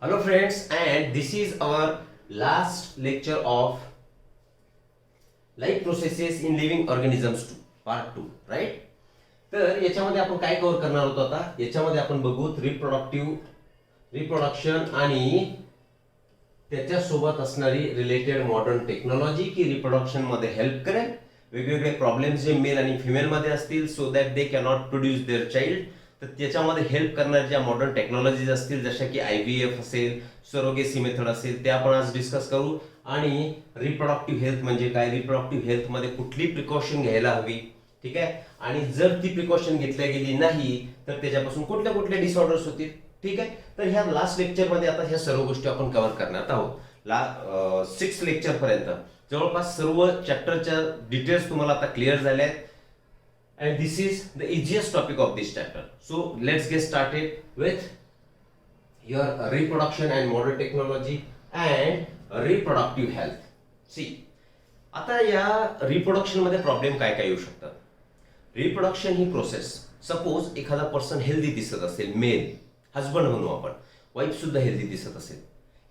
Hello friends, and this is our last lecture of life processes in living organisms 2 part 2, right? तर याच्यामध्ये आपण काय cover करणार होतो आता याच्यामध्ये आपण बघू रिप्रोडक्शन आणि त्याच्यासोबत असणारी रिलेटेड मॉडर्न टेक्नॉलॉजी की रिप्रोडक्शन मध्ये हेल्प करेल. वेगवेगळे प्रॉब्लेम्स जे मेल आणि फिमेल मध्ये असतील so that they cannot produce their child, तर त्याच्यामध्ये हेल्प करणाऱ्या ज्या मॉडर्न टेक्नॉलॉजीज असतील जशा की IVF असेल, सरोगेसी मेथड असेल, ते आपण आज डिस्कस करू. आणि रिप्रोडक्टिव्ह हेल्थ म्हणजे काय, रिप्रोडक्टिव्ह हेल्थ मध्ये कुठली प्रिकॉशन घ्यायला हवी, ठीक आहे, आणि जर ती प्रिकॉशन घेतल्या गेली नाही तर त्याच्यापासून कुठल्या कुठल्या डिसऑर्डर्स होतील, ठीक आहे. तर ह्या लास्ट लेक्चर मध्ये आता ह्या सर्व गोष्टी आपण कव्हर करणार आहोत. 6 लेक्चर पर्यंत जवळपास सर्व चॅप्टरच्या डिटेल्स तुम्हाला आता क्लिअर झाल्या आहेत. And this is the easiest topic of this chapter. So let's get started with your reproduction and modern technology and reproductive health. See, आता या रिप्रोडक्शन मध्ये प्रॉब्लेम काय काय येऊ शकतात. रिप्रोडक्शन ही प्रोसेस, सपोज एखादा पर्सन हेल्दी दिसत असेल, मेल हजबंड म्हणू आपण, वाईफ सुद्धा हेल्दी दिसत असेल,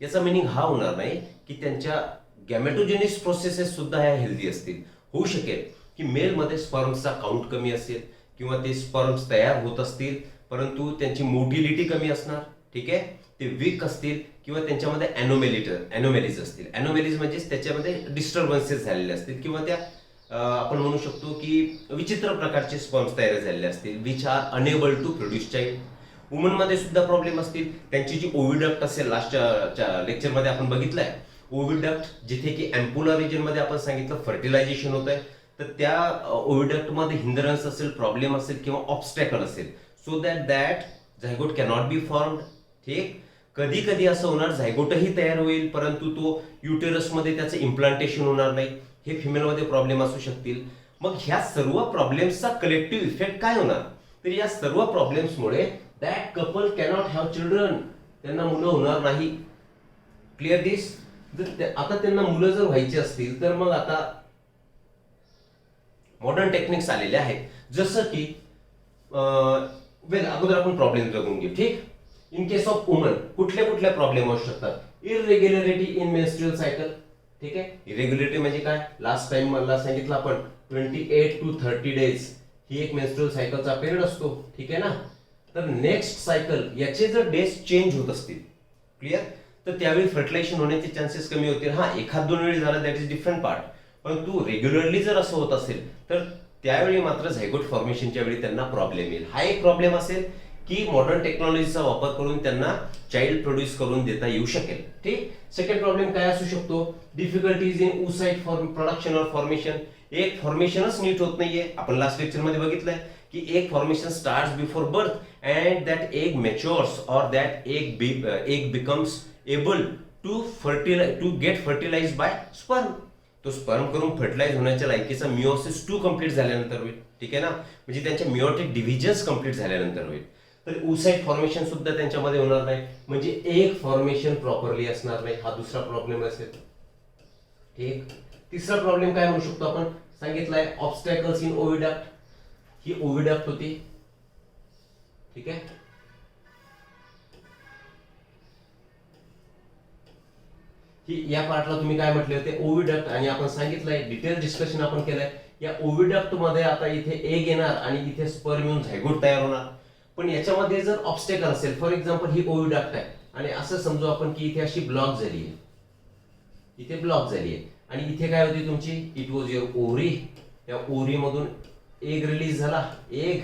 याचा मिनिंग हा होणार नाही की त्यांच्या गॅमेटोजेनिक्स प्रोसेसेस सुद्धा ह्या हेल्दी असतील. होऊ शकेल की मेलमध्ये स्पर्म्सचा काउंट कमी असेल किंवा ते स्पर्म्स तयार होत असतील परंतु त्यांची मोटिलिटी कमी असणार, ठीक आहे, ते वीक असतील किंवा त्यांच्यामध्ये ॲनोमॅलीज असतील. ॲनोमॅलीज म्हणजे त्याच्यामध्ये डिस्टर्बन्सेस झालेले असतील किंवा त्या आपण म्हणू शकतो की विचित्र प्रकारचे स्पर्म्स तयार झालेले असतील which are enable to produce child. वुमनमध्ये सुद्धा प्रॉब्लेम असतील. त्यांची जी ओव्हिडक्ट असेल, लास्टच्या लेक्चरमध्ये आपण बघितलंय ओव्हिडक्ट, जिथे की अँपुलर रिजनमध्ये आपण सांगितलं फर्टिलायझेशन होत आहे, तर त्या ओव्हिडक्टमध्ये हिंद्रन्स असेल, प्रॉब्लेम असेल किंवा ऑब्स्टॅकल असेल so that zygote cannot be formed. ठीक, कधी कधी असं होणार झायगोटही तयार होईल परंतु तो युटेरसमध्ये त्याचं इम्प्लांटेशन होणार नाही. हे फिमेलमध्ये प्रॉब्लेम असू शकतील. मग ह्या सर्व प्रॉब्लेम्सचा कलेक्टिव्ह इफेक्ट काय होणार, तर या सर्व प्रॉब्लेम्समुळे that couple cannot have children, त्यांना मुलं होणार नाही. Clear this. आता त्यांना मुलं जर व्हायची असतील तर मग आता मॉडर्न टेक्निक्स आलेले आहेत, जसं की अगोदर आपण प्रॉब्लेम बघून घेऊ. ठीक, इन केस ऑफ वुमन कुठल्या कुठल्या प्रॉब्लेम असू शकतात. इरेग्युलरिटी इन मेन्स्ट्रुअल सायकल, ठीक आहे. इरेग्युलरिटी म्हणजे काय, लास्ट टाइम मला सांगितलं आपण 28 to 30 days ही एक मेन्स्ट्रुअल सायकलचा पिरियड असतो, ठीक आहे ना. तर नेक्स्ट सायकल याचे जर डेज चेंज होत असतील, क्लिअर, तर त्यावेळी फर्टिलायझेशन होण्याचे चान्सेस कमी होतील. हा, एखाद दोन वेळी झाला दॅट इज डिफरंट पार्ट, परंतु रेग्युलरली जर असं होत असेल तर त्यावेळी मात्र झायगोट फॉर्मेशनच्या वेळी त्यांना प्रॉब्लेम येईल. हा एक प्रॉब्लेम असेल की मॉडर्न टेक्नॉलॉजीचा वापर करून त्यांना चाइल्ड प्रोड्यूस करून देता येऊ शकेल. ठीक. सेकंड प्रॉब्लेम काय असू शकतो, डिफिकल्टीज इन oocyte प्रोडक्शन और फॉर्मेशन. एक फॉर्मेशनच नीट होत नाहीये. आपण लास्ट लेक्चर मध्ये बघितलंय की एक formation starts before birth and that egg matures और that egg becomes able to get fertilised by sperm. तो स्पर्म करून फर्टिलाइज होण्याच्या लायकीचा मिओसिस 2 कंप्लीट झाल्यानंतर होईल, ठीक आहे ना, म्हणजे त्यांच्या मिओटिक डिव्हिजन्स कंप्लीट झाल्यानंतर होईल. तर oocyte फॉर्मेशन सुद्धा त्यांच्यामध्ये होणार नाही, म्हणजे एक फॉर्मेशन प्रॉपरली असणार नाही. हा दुसरा प्रॉब्लेम असेल. ठीक. तिसरा प्रॉब्लेम काय म्हणू शकतो आपण, सांगितलंय ऑब्स्टॅकल्स इन ओव्हिडक्ट. ही ओव्हिडक्ट होती, ठीक आहे. ही या पार्टला तुम्ही काय म्हटले होते, ओव्हिडक्ट, आणि आपण सांगितलंय डिटेल डिस्कशन आपण केलंय. या ओव्हिडक्ट मध्ये आता इथे एग येणार आणि इथे स्पर्म येऊन झायगोट तयार होणार. पण याच्यामध्ये जर ऑब्स्टॅकल असेल, फॉर एक्झाम्पल ही ओव्हिडक्ट आहे आणि असं समजू आपण की इथे अशी ब्लॉक झाली आहे, इथे ब्लॉक झाली आहे आणि इथे काय होती तुमची, इट वॉज युअर ओव्हरी. या ओव्हरी मधून एग रिलीज झाला, एग,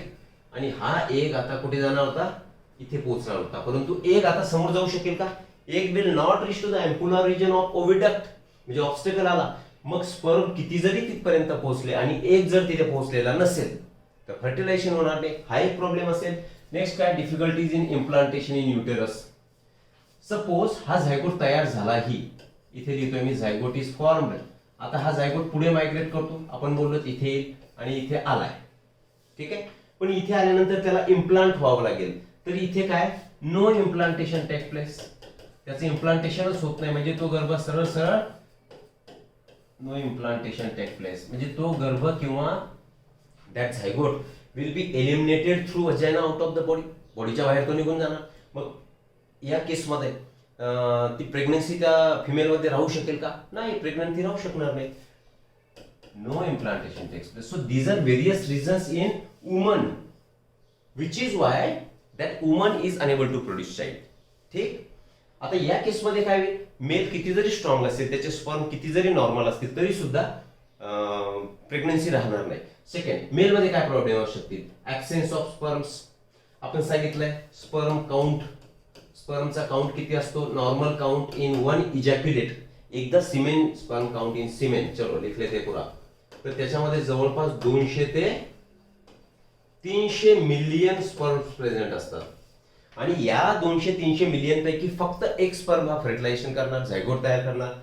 आणि हा एग आता कुठे जाणार होता, इथे पोहोचणार होता, परंतु एग आता समोर जाऊ शकेल का, egg will not reach to the ampullar region of oviduct, म्हणजे ऑब्स्टॅकल आला. मग स्पर्म किती जरी तिथपर्यंत पोहोचले आणि एग जर तिथे पोहोचलेला नसेल तर फर्टिलायझेशन होणार नाही. हा एक प्रॉब्लेम असेल. नेक्स्ट काय, difficulties in implantation in uterus. Suppose हा झायगोट तयार झाला, ही इथे लिहितोय मी झायगोट इज फॉर्म्ड. आता हा झायगोट पुढे मायग्रेट करतो, आपण बोललो इथे येईल आणि इथे आलाय, ठीक आहे. पण इथे आल्यानंतर त्याला इम्प्लांट व्हावं लागेल, तर इथे काय, नो इम्प्लांटेशन टेक प्लेस, त्याचं इम्प्लांटेशनच होत नाही, म्हणजे तो गर्भ सरळ सरळ, नो इम्प्लांटेशन टेक प्लेस, म्हणजे तो गर्भ किंवा that zygote will be eliminated through vagina out of the body, बॉडीच्या बाहेर तो निघून जाणार. मग या केसमध्ये ती प्रेग्नन्सी त्या फिमेलमध्ये राहू शकेल का? नाही, प्रेग्नन्सी राहू शकणार नाही. No implantation takes place. So these are various reasons in woman which is why that woman is unable to produce child. ठीक. आता या केसमध्ये काय होईल, मेल किती जरी स्ट्रॉंग असेल, त्याचे स्पर्म किती जरी नॉर्मल असतील, तरी सुद्धा प्रेग्नन्सी राहणार नाही. सेकंड, मेलमध्ये काय प्रॉब्लेम असू शकतील? ऍब्सेन्स ऑफ स्पर्म्स. आपण सांगितलंय स्पर्म काउंट, स्पर्मचा काउंट किती असतो? नॉर्मल काउंट इन वन इजॅक्युलेट, एकदा semen sperm count in semen, चलो लिखले ते पुरा, तर त्याच्यामध्ये जवळपास 200 ते 300 मिलियन स्पर्म्स प्रेझेंट असतात. आणि या 200-300 मिलियन पैकी फक्त एक स्पर्म हा फर्टिलायझेशन करणार, झायगोट तयार करणार.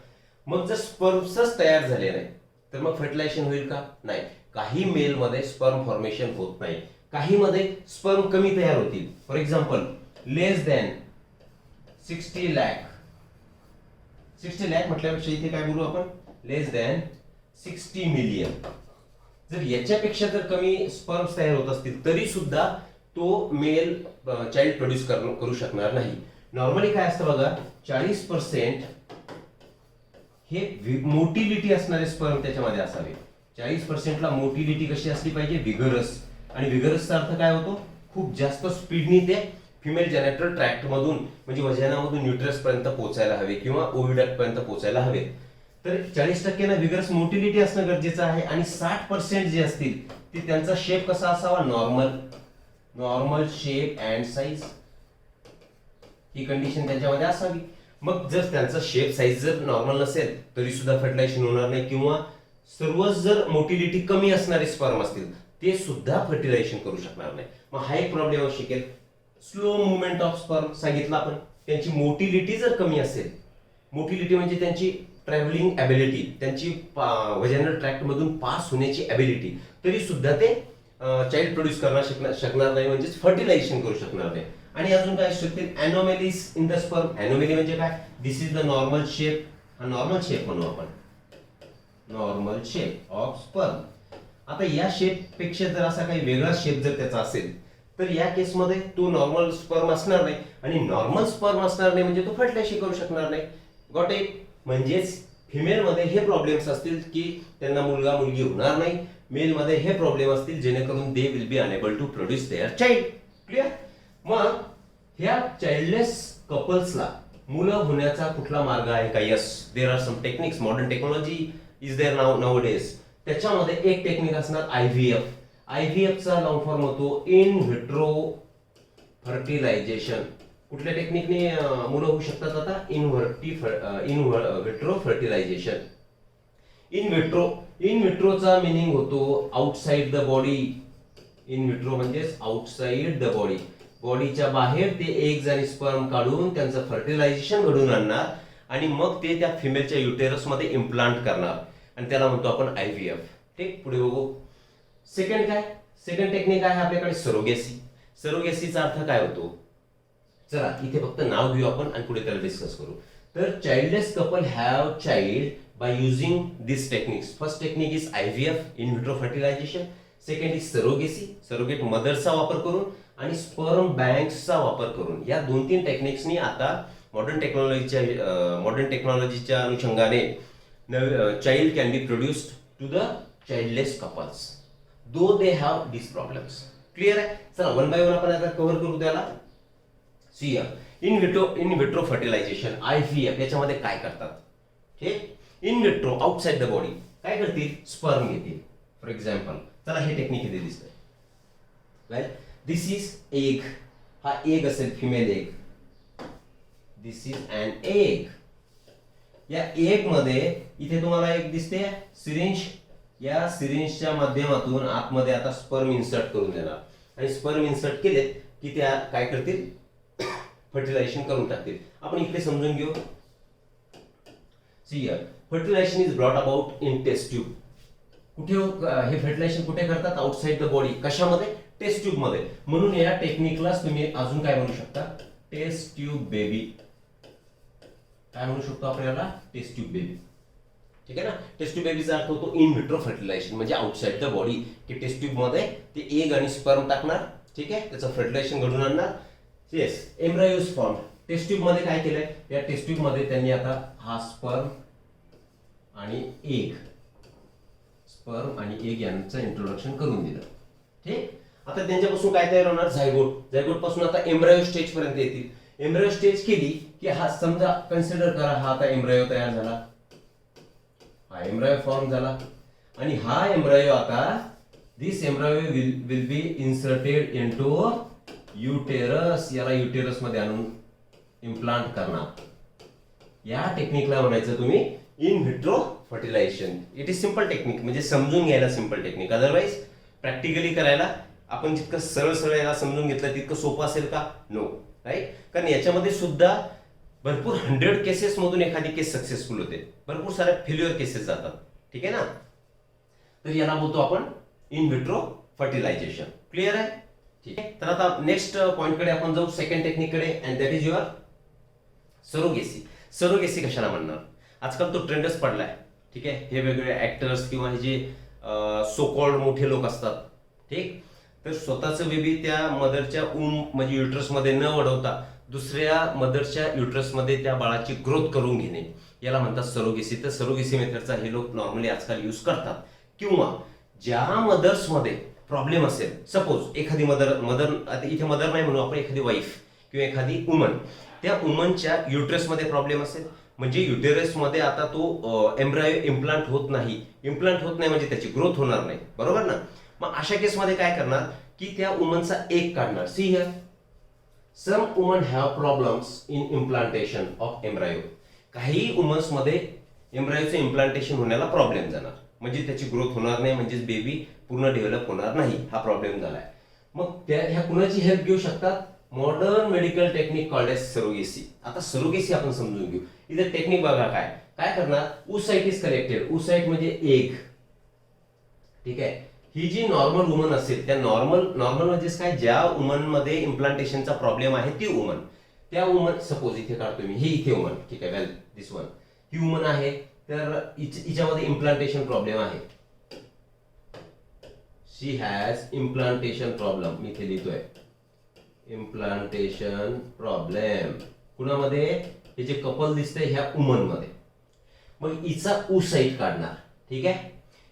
मग जर स्पर्म्सच तयार झाले नाही तर मग फर्टिलायझेशन होईल का? नाही. काही मेलमध्ये स्पर्म फॉर्मेशन होत नाही, काही मध्ये स्पर्म कमी तयार होतील. For example, less than 60 lakh. 60 lakh म्हटल्यापेक्षा इथे काय बोलू आपण? लेस दॅन 60 मिलियन. जर याच्यापेक्षा जर कमी स्पर्म्स तयार होत असतील तरी सुद्धा तो मेल चाइल्ड प्रोड्यूस करू शकणार नाही. नॉर्मली काय असतं बघा, 40% हे मोटिलिटी असणारे स्पर्म त्याच्यामध्ये असावे. 40%ला मोटिलिटी कशी असली पाहिजे? विगरस. आणि विगरसचा अर्थ काय होतो? खूप जास्त स्पीडनी ते फिमेल जेनेटल ट्रॅक्ट मधून म्हणजे वजानामधून न्यूट्रस पर्यंत पोहोचायला हवे किंवा ओव्हिडक्ट पर्यंत पोहोचायला हवे. तर 40% ना विगरस मोटिलिटी असणं गरजेचं आहे. आणि 60% जे असतील ते त्यांचा शेप कसा असावा? Normal shape and size, he condition त्यांच्यामध्ये असावी. मग जर त्यांचा शेप साईज जर नॉर्मल नसेल तरी सुद्धा फर्टिलायझेशन होणार नाही, किंवा सर्वच जर मोटिलिटी कमी असणारे स्पर्म असतील ते सुद्धा फर्टिलायझेशन करू शकणार नाही. मग हा एक प्रॉब्लेम असू शकेल. स्लो मुवमेंट ऑफ स्पर्म सांगितलं आपण, त्यांची मोटिलिटी जर कमी असेल, मोटिलिटी म्हणजे त्यांची ट्रॅव्हलिंग ॲबिलिटी, त्यांची वजानल ट्रॅक्ट मधून पास होण्याची ॲबिलिटी, तरी सुद्धा ते चाइल्ड प्रोड्यूस शकणार नाही, म्हणजे फर्टिलायझेशन करू शकणार नाही. आणि अजून काय असू शकते? अनॉमॅलीज इन द स्पर्म. अनॉमॅली म्हणजे काय? दिस इज द नॉर्मल शेप. हा नॉर्मल शेप म्हणू आपण, नॉर्मल शेप ऑफ स्पर्म. आता या शेप पेक्षा जर असा काही वेगळा शेप जर त्याचा असेल तर या केसमध्ये तो नॉर्मल स्पर्म असणार नाही, आणि नॉर्मल स्पर्म असणार नाही म्हणजे तो फर्टिलायझेशन करू शकणार नाही. Got it? म्हणजेच फिमेलमध्ये हे प्रॉब्लेम्स असतील की त्यांना मुलगा मुलगी होणार नाही, मेलमध्ये हे प्रॉब्लेम असतील जेणेकरून they will be unable to produce their child. Clear? मग ह्या चाइल्डलेस कपल्सला मुलं होण्याचा कुठला मार्ग आहे का? Yes, there are some techniques. Modern technology is there nowadays. त्याच्यामध्ये एक टेक्निक असणार IVF. IVFचा लॉंग फॉर्म होतो इन व्हिट्रो फर्टिलायझेशन. कुठल्या टेक्निकने मुलं होऊ शकतात? आता इन व्हिट्रो फर्टिलायझेशन. इन व्हिट्रोचा मिनिंग होतो outside the body. In vitro म्हणजेच आउटसाइड द बॉडी, बॉडीच्या बाहेर ते एग्ज आणि स्पर्म काढून त्यांचं फर्टिलायझेशन घडवून आणणार आणि मग ते त्या फिमेलच्या युटेरस मध्ये इम्प्लांट करणार, आणि त्याला म्हणतो आपण IVF. ठीक, पुढे बघू. सेकंड काय? सेकंड टेक्निक आहे आपल्याकडे सरोगेसी. सरोगेसीचा अर्थ काय होतो? चला इथे फक्त नाव घेऊ आपण आणि पुढे त्याला डिस्कस करू. तर childless couple have child by using this techniques. First technique is IVF, in vitro fertilisation. Second is surrogacy, surrogate मदर्सचा वापर करून आणि स्पर्म बँक्सचा वापर करून. या 2-3 टेक्निक्सनी आता मॉडर्न टेक्नॉलॉजीच्या अनुषंगाने child can be produced to the childless couples though they have this problems. Clear आहे? चला वन बाय वन आपण आता कव्हर करू त्याला. See in vitro fertilisation IVF याच्यामध्ये काय करतात? ठीक, in vitro outside the body काय करतील? स्पर्म घेतील. फॉर एक्झाम्पल, चला हे टेक्निक इथे दिसतंय. Well, this is egg. हा एग असेल, female egg. This is an egg. या एग मध्ये इथे तुम्हाला एक दिसते सिरिंज. या सिरिंजच्या माध्यमातून आतमध्ये आता स्पर्म इन्सर्ट करून देणार, आणि स्पर्म इन्सर्ट केले की त्या काय करतील? फर्टिलायझेशन करून टाकतील. आपण इकडे समजून घेऊ. See here, fertilization is brought about in test tube. कुठे हे फर्टिलायझेशन कुठे करतात? Outside the body. कशामध्ये? टेस्ट ट्यूब मध्ये. म्हणून या टेक्निकलाच तुम्ही अजून काय म्हणू शकता? Test tube baby. काय म्हणू शकतो आपण याला? Test tube baby. ठीक आहे ना? टेस्ट ट्यूब बेबीचा अर्थ होतो इन व्हिट्रो फर्टिलायझेशन, म्हणजे आउटसाइड द बॉडी, की टेस्ट ट्यूब मध्ये ते एग आणि स्पर्म टाकणार. ठीक आहे, त्याचं फर्टिलायझेशन घडून आणणार. Yes, embryo is formed. Test tube मध्ये काय केलंय, या टेस्ट ट्यूब मध्ये त्यांनी आता हा स्पर्म आणि एग यांचं इंट्रोडक्शन करून दिलं. ठीक, आता त्यांच्यापासून काय तयार होणार, झायगोट पासून आता एम्ब्रायो स्टेज पर्यंत येतील. एम्ब्रायो स्टेज केली की हा समजा कन्सिडर करा, हा आता एम्ब्रायो तयार झाला, हा एम्ब्रायो फॉर्म झाला आणि हा एम्ब्रायो आता this embryo will be inserted into uterus. याला युटेरस मध्ये आणून इम्प्लांट करणार. या टेक्निकला म्हणायचं तुम्ही in vitro fertilisation. It is simple technique, म्हणजे समजून घ्यायला सिंपल टेक्निक. अदरवाइज प्रॅक्टिकली करायला आपण जितकं सरळ याला समजून घेतलं तितकं सोपं असेल का, नो, राईट. कारण याच्यामध्ये सुद्धा भरपूर 100 केसेस मधून एखादी केस सक्सेसफुल होते, भरपूर साऱ्या फेल्युअर केसेस जातात. ठीक आहे ना. तर याला बोलतो आपण इन व्हिट्रो फर्टिलायझेशन. क्लिअर आहे. ठीक आहे. तर आता नेक्स्ट पॉइंट कडे आपण जाऊ, सेकंड टेक्निक कडे, and that is your surrogacy. Surrogacy कशाला म्हणणार, आजकाल तो ट्रेंडच पडलाय. ठीक आहे. हे वेगवेगळे ऍक्टर्स किंवा हे जे सो कॉल्ड मोठे लोक असतात, ठीक, तर स्वतःचं बेबी त्या मदरच्या म्हणजे युट्रस मध्ये न वाढवता दुसऱ्या मदरच्या युट्रस मध्ये त्या बाळाची ग्रोथ करून घेणे, याला म्हणतात सरोगेसी. तर सरोगेसी मेथडचा हे लोक नॉर्मली आजकाल यूज करतात. किंवा ज्या मदर्स मध्ये प्रॉब्लेम असेल, सपोज एखादी मदर इथे मदर नाही म्हणू आपण, एखादी वाईफ किंवा एखादी वुमन, त्या वुमनच्या युट्रस मध्ये प्रॉब्लेम असेल, म्हणजे युटेरस मध्ये आता तो एम्ब्रायो इम्प्लांट होत नाही म्हणजे त्याची ग्रोथ होणार नाही, बरोबर ना. मग अशा केस मध्ये काय करणार की त्या वुमनचा एग काढणार. See here, some woman have problems in implantation of embryo. काही वुमन्स मध्ये एम्ब्रायोचं इम्प्लांटेशन होण्याला प्रॉब्लेम जाणार, म्हणजे त्याची ग्रोथ होणार नाही, म्हणजे बेबी पूर्ण डेव्हलप होणार नाही, हा प्रॉब्लेम झालाय. मग ह्या कुणाची हेल्प घेऊ शकतात, modern medical technique called as surrogacy. आता सरोगेसी आपण समजून घेऊ. इथे टेक्निक बघा, काय करणार, oocyte इज कलेक्टेड. oocyte म्हणजे एग. ठीक आहे. ही जी नॉर्मल वुमन असेल, त्या नॉर्मल म्हणजे काय, ज्या वुमन मध्ये इम्प्लांटेशनचा प्रॉब्लेम आहे ती वुमन, त्या वुमन, सपोज इथे काढतो मी, ही इथे वुमन, ठीक आहे, वेल दिस वन, ही वुमन आहे, तर हिच्यामध्ये इम्प्लांटेशन प्रॉब्लेम आहे. शी हॅज इम्प्लांटेशन प्रॉब्लेम, मी इथे लिहितोय इम्प्लांटेशन प्रॉब्लेम. कुणामध्ये, हे जे कपल दिसतंय ह्या वुमन मध्ये. मग हिचा oocyte काढणार. ठीक आहे.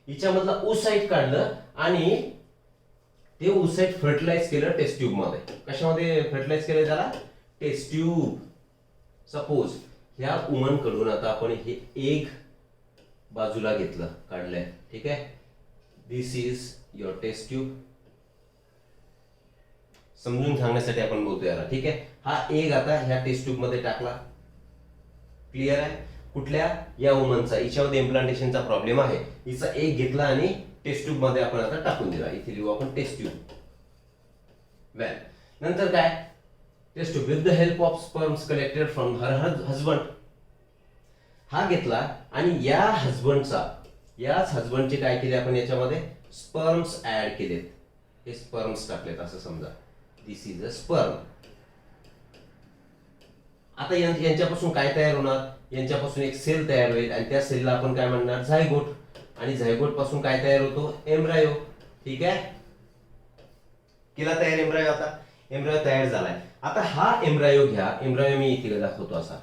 हिच्यामधला oocyte काढलं आणि ते oocyte फर्टिलाइज केलं टेस्ट ट्यूब मध्ये. कशामध्ये फर्टिलाइज केलं त्याला, टेस्ट ट्यूब. सपोज ह्या वुमन कडून आता आपण हे एग बाजूला घेतलं, काढलंय. ठीक आहे. दिस इज युअर टेस्ट ट्यूब. समजून सांगण्यासाठी आपण बोलतोय याला. ठीक आहे. हा एग आता ह्या टेस्ट ट्यूब मध्ये टाकला. क्लिअर आहे. कुठल्या, या वुमनचा, हिच्यामध्ये इम्प्लांटेशनचा प्रॉब्लेम आहे, हिचा एग घेतला आणि टेस्ट ट्यूब मध्ये आपण आता टाकून दिला. इथे लिहू आपण टेस्ट ट्यूब. वेल, नंतर काय, test tube with the help of sperms collected from her husband. हा घेतला आणि याच हजबंडचे काय केले आपण, याच्यामध्ये स्पर्म्स ऍड केलेत. हे स्पर्म्स टाकलेत असं समजा. दिस इज अ स्पर्म. आता यांच्यापासून काय तयार होणार, यांच्यापासून एक सेल तयार होईल आणि त्या सेलला आपण काय म्हणणार, झायगोट. आणि झायगोट पासून काय तयार होतो, एम्ब्रायो. ठीक आहे. केला तयार एम्ब्रायो. आता एम्ब्रायो तयार झालाय. आता हा एम्ब्रायो घ्या, एम्ब्रायो मी इथे दाखवतो असा,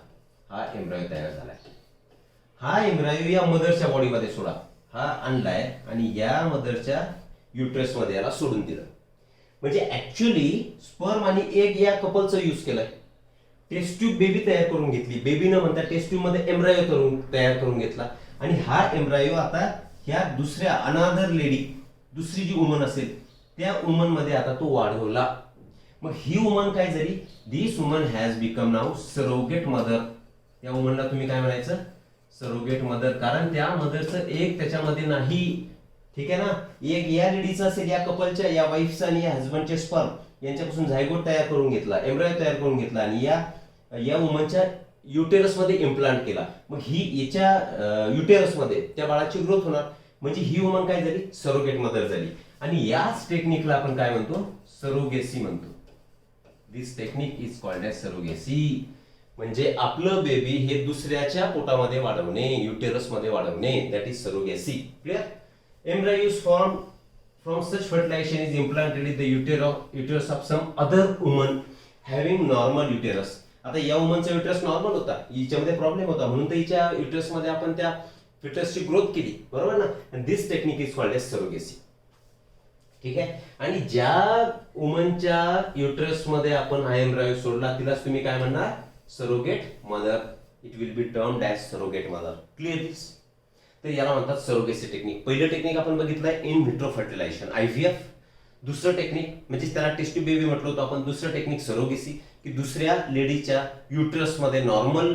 हा एम्ब्रायो तयार झालाय. हा एम्ब्रायो या मदरच्या बॉडीमध्ये सोडा, हा आणलाय आणि या मदरच्या युट्रस मध्ये याला सोडून दिलं. म्हणजे ऍक्च्युअली स्पर्म आणि एग या कपलचं यूज केलंय. टेस्ट ट्यूब बेबी तयार करून घेतली, बेबी न म्हणता टेस्ट ट्यूब मध्ये एम्ब्रायो तयार करून घेतला आणि हा एम्ब्रायो आता ह्या दुसऱ्या अनादर लेडी, दुसरी जी वुमन असेल त्या वुमन मध्ये आता तो वाढवला. मग ही वुमन काय झाली, this woman has become now surrogate mother. या वुमनला तुम्ही काय म्हणायचं, सरोगेट मदर, कारण त्या मदरचं एक त्याच्यामध्ये नाही. ठीक आहे ना. एक या लेडीचा असेल, या कपलच्या, या वाईफचा आणि या हजबंडचे स्पर्म यांच्यापासून झायगोट तयार करून घेतला, एम्ब्रायो तयार करून घेतला आणि या वुमनच्या युटेरस मध्ये इम्प्लांट केला. मग ही याच्या युटेरस मध्ये त्या बाळाची ग्रोथ होणार, म्हणजे ही वुमन काय झाली, सरोगेट मदर झाली. आणि याच टेक्निकला आपण काय म्हणतो, सरोगेसी म्हणतो. This technique is called as surrogacy. म्हणजे आपलं बेबी हे दुसऱ्याच्या पोटामध्ये वाढवणे, युटेरस मध्ये वाढवणे, that is surrogacy. Clear. Embryo is formed from such fertilization is implanted in the uterus of some other woman having normal uterus. आता या वुमनचा युट्रस नॉर्मल होता, हिच्यामध्ये प्रॉब्लेम होता, म्हणून तर हिच्या युट्रसमध्ये आपण त्या फिटसची ग्रोथ केली, बरोबर ना. This technique is called as surrogacy. ठीक आहे. आणि ज्या वुमनच्या युट्रस मध्ये आपण आयएम ड्राईव्ह सोडला तिलाच तुम्ही काय म्हणणार, surrogate mother. It will be termed as surrogate mother. Clear this. तर याला म्हणतात सरोगेसी टेक्निक. पहिलं टेक्निक आपण बघितलंय इन व्हिट्रो फर्टिलायझेशन, IVF. दुसरं टेक्निक म्हणजे त्याला टेस्ट्यूब बेबी म्हटलं होतं आपण. दुसरं टेक्निक सरोगेसी, की दुसऱ्या लेडीच्या युट्रस मध्ये, नॉर्मल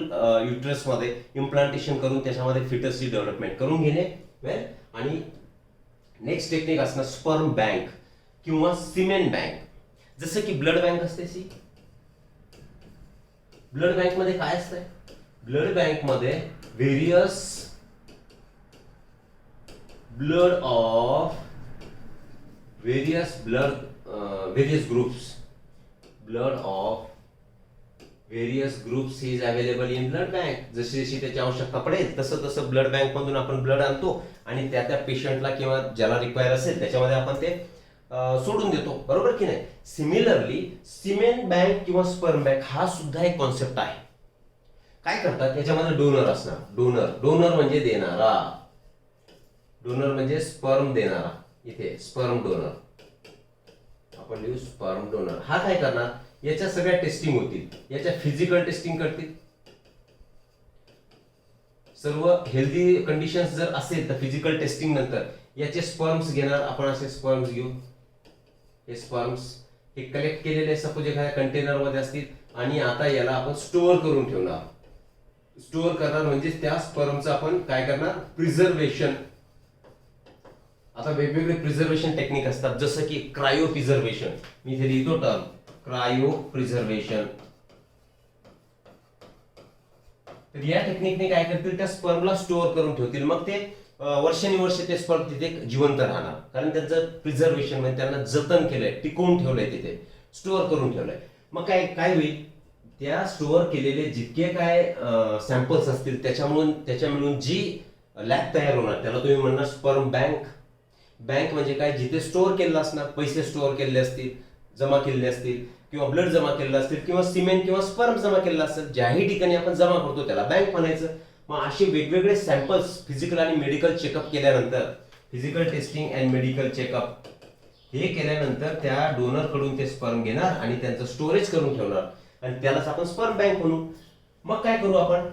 युट्रस मध्ये इम्प्लांटेशन करून त्याच्यामध्ये फिटसची डेव्हलपमेंट करून घेणे. वेल, आणि नेक्स्ट टेक्निक असणार स्पर्म बँक किंवा सिमेन बँक. जसं की ब्लड बँक असते. ब्लड बँक मध्ये काय असतंय, ब्लड बँक मध्ये various blood of various groups is available in blood bank. जशी जशी त्याची आवश्यकता पडेल तसं तसं ब्लड बँक मधून आपण ब्लड आणतो आणि त्या त्या पेशंटला किंवा ज्याला रिक्वायर असेल त्याच्यामध्ये आपण ते सोडून देतो, बरोबर की नाही. सिमिलरली सिमेन बँक किंवा स्पर्म बँक हा सुद्धा एक कॉन्सेप्ट आहे. काय करतात, त्याच्यामध्ये डोनर असणार. डोनर म्हणजे देणारा, डोनर म्हणजे स्पर्म देणारा. इथे स्पर्म डोनर आपण लिहू, स्पर्म डोनर. हा काय करणार, याच्या सगळ्या टेस्टिंग होतील, याच्या फिजिकल टेस्टिंग करतील. सर्व हेल्दी कंडिशन्स जर असेल तर फिजिकल टेस्टिंग नंतर याचे स्पर्म्स घेणार आपण. असे स्पर्म्स घेऊ, हे स्पर्म्स हे कलेक्ट केलेले सपोज एखाद्या कंटेनर मध्ये असतील आणि आता याला आपण स्टोअर करून ठेवणार. स्टोअर करणार म्हणजे त्या स्पर्मचं आपण काय करणार, प्रिझर्वेशन. आता वेगवेगळे प्रिझर्वेशन टेक्निक असतात, जसं की क्रायो प्रिझर्वेशन. मी इथे लिहितो टर्म क्रायो प्रिझर्वेशन. तर या टेक्निकने काय करतील, त्या स्पर्मला स्टोअर करून ठेवतील. मग ते वर्षानुवर्ष ते स्पर्म तिथे जिवंत राहणार, कारण त्यांचं प्रिझर्वेशन म्हणजे त्यांना जतन केलंय, टिकवून ठेवलंय, तिथे स्टोअर करून ठेवलंय. मग काय काय होईल, त्या स्टोअर केलेले जितके काय सॅम्पल्स असतील त्याच्या मिळून जी लॅब तयार होणार त्याला तुम्ही म्हणणार स्पर्म बँक. बँक म्हणजे काय, जिथे स्टोअर केलेलं असणार, पैसे स्टोअर केलेले असतील, जमा केलेले असतील, किंवा ब्लड जमा केलेलं असतील, किंवा सिमेंट किंवा स्पर्म जमा केलेलं असेल, ज्याही ठिकाणी आपण जमा करतो त्याला बँक म्हणायचं. मग असे वेगवेगळे सॅम्पल्स फिजिकल आणि मेडिकल चेकअप केल्यानंतर, physical testing and medical checkup हे केल्यानंतर त्या डोनर कडून ते स्पर्म घेणार आणि त्यांचं स्टोरेज करून ठेवणार आणि त्यालाच आपण स्पर्म बँक म्हणू. मग काय करू आपण,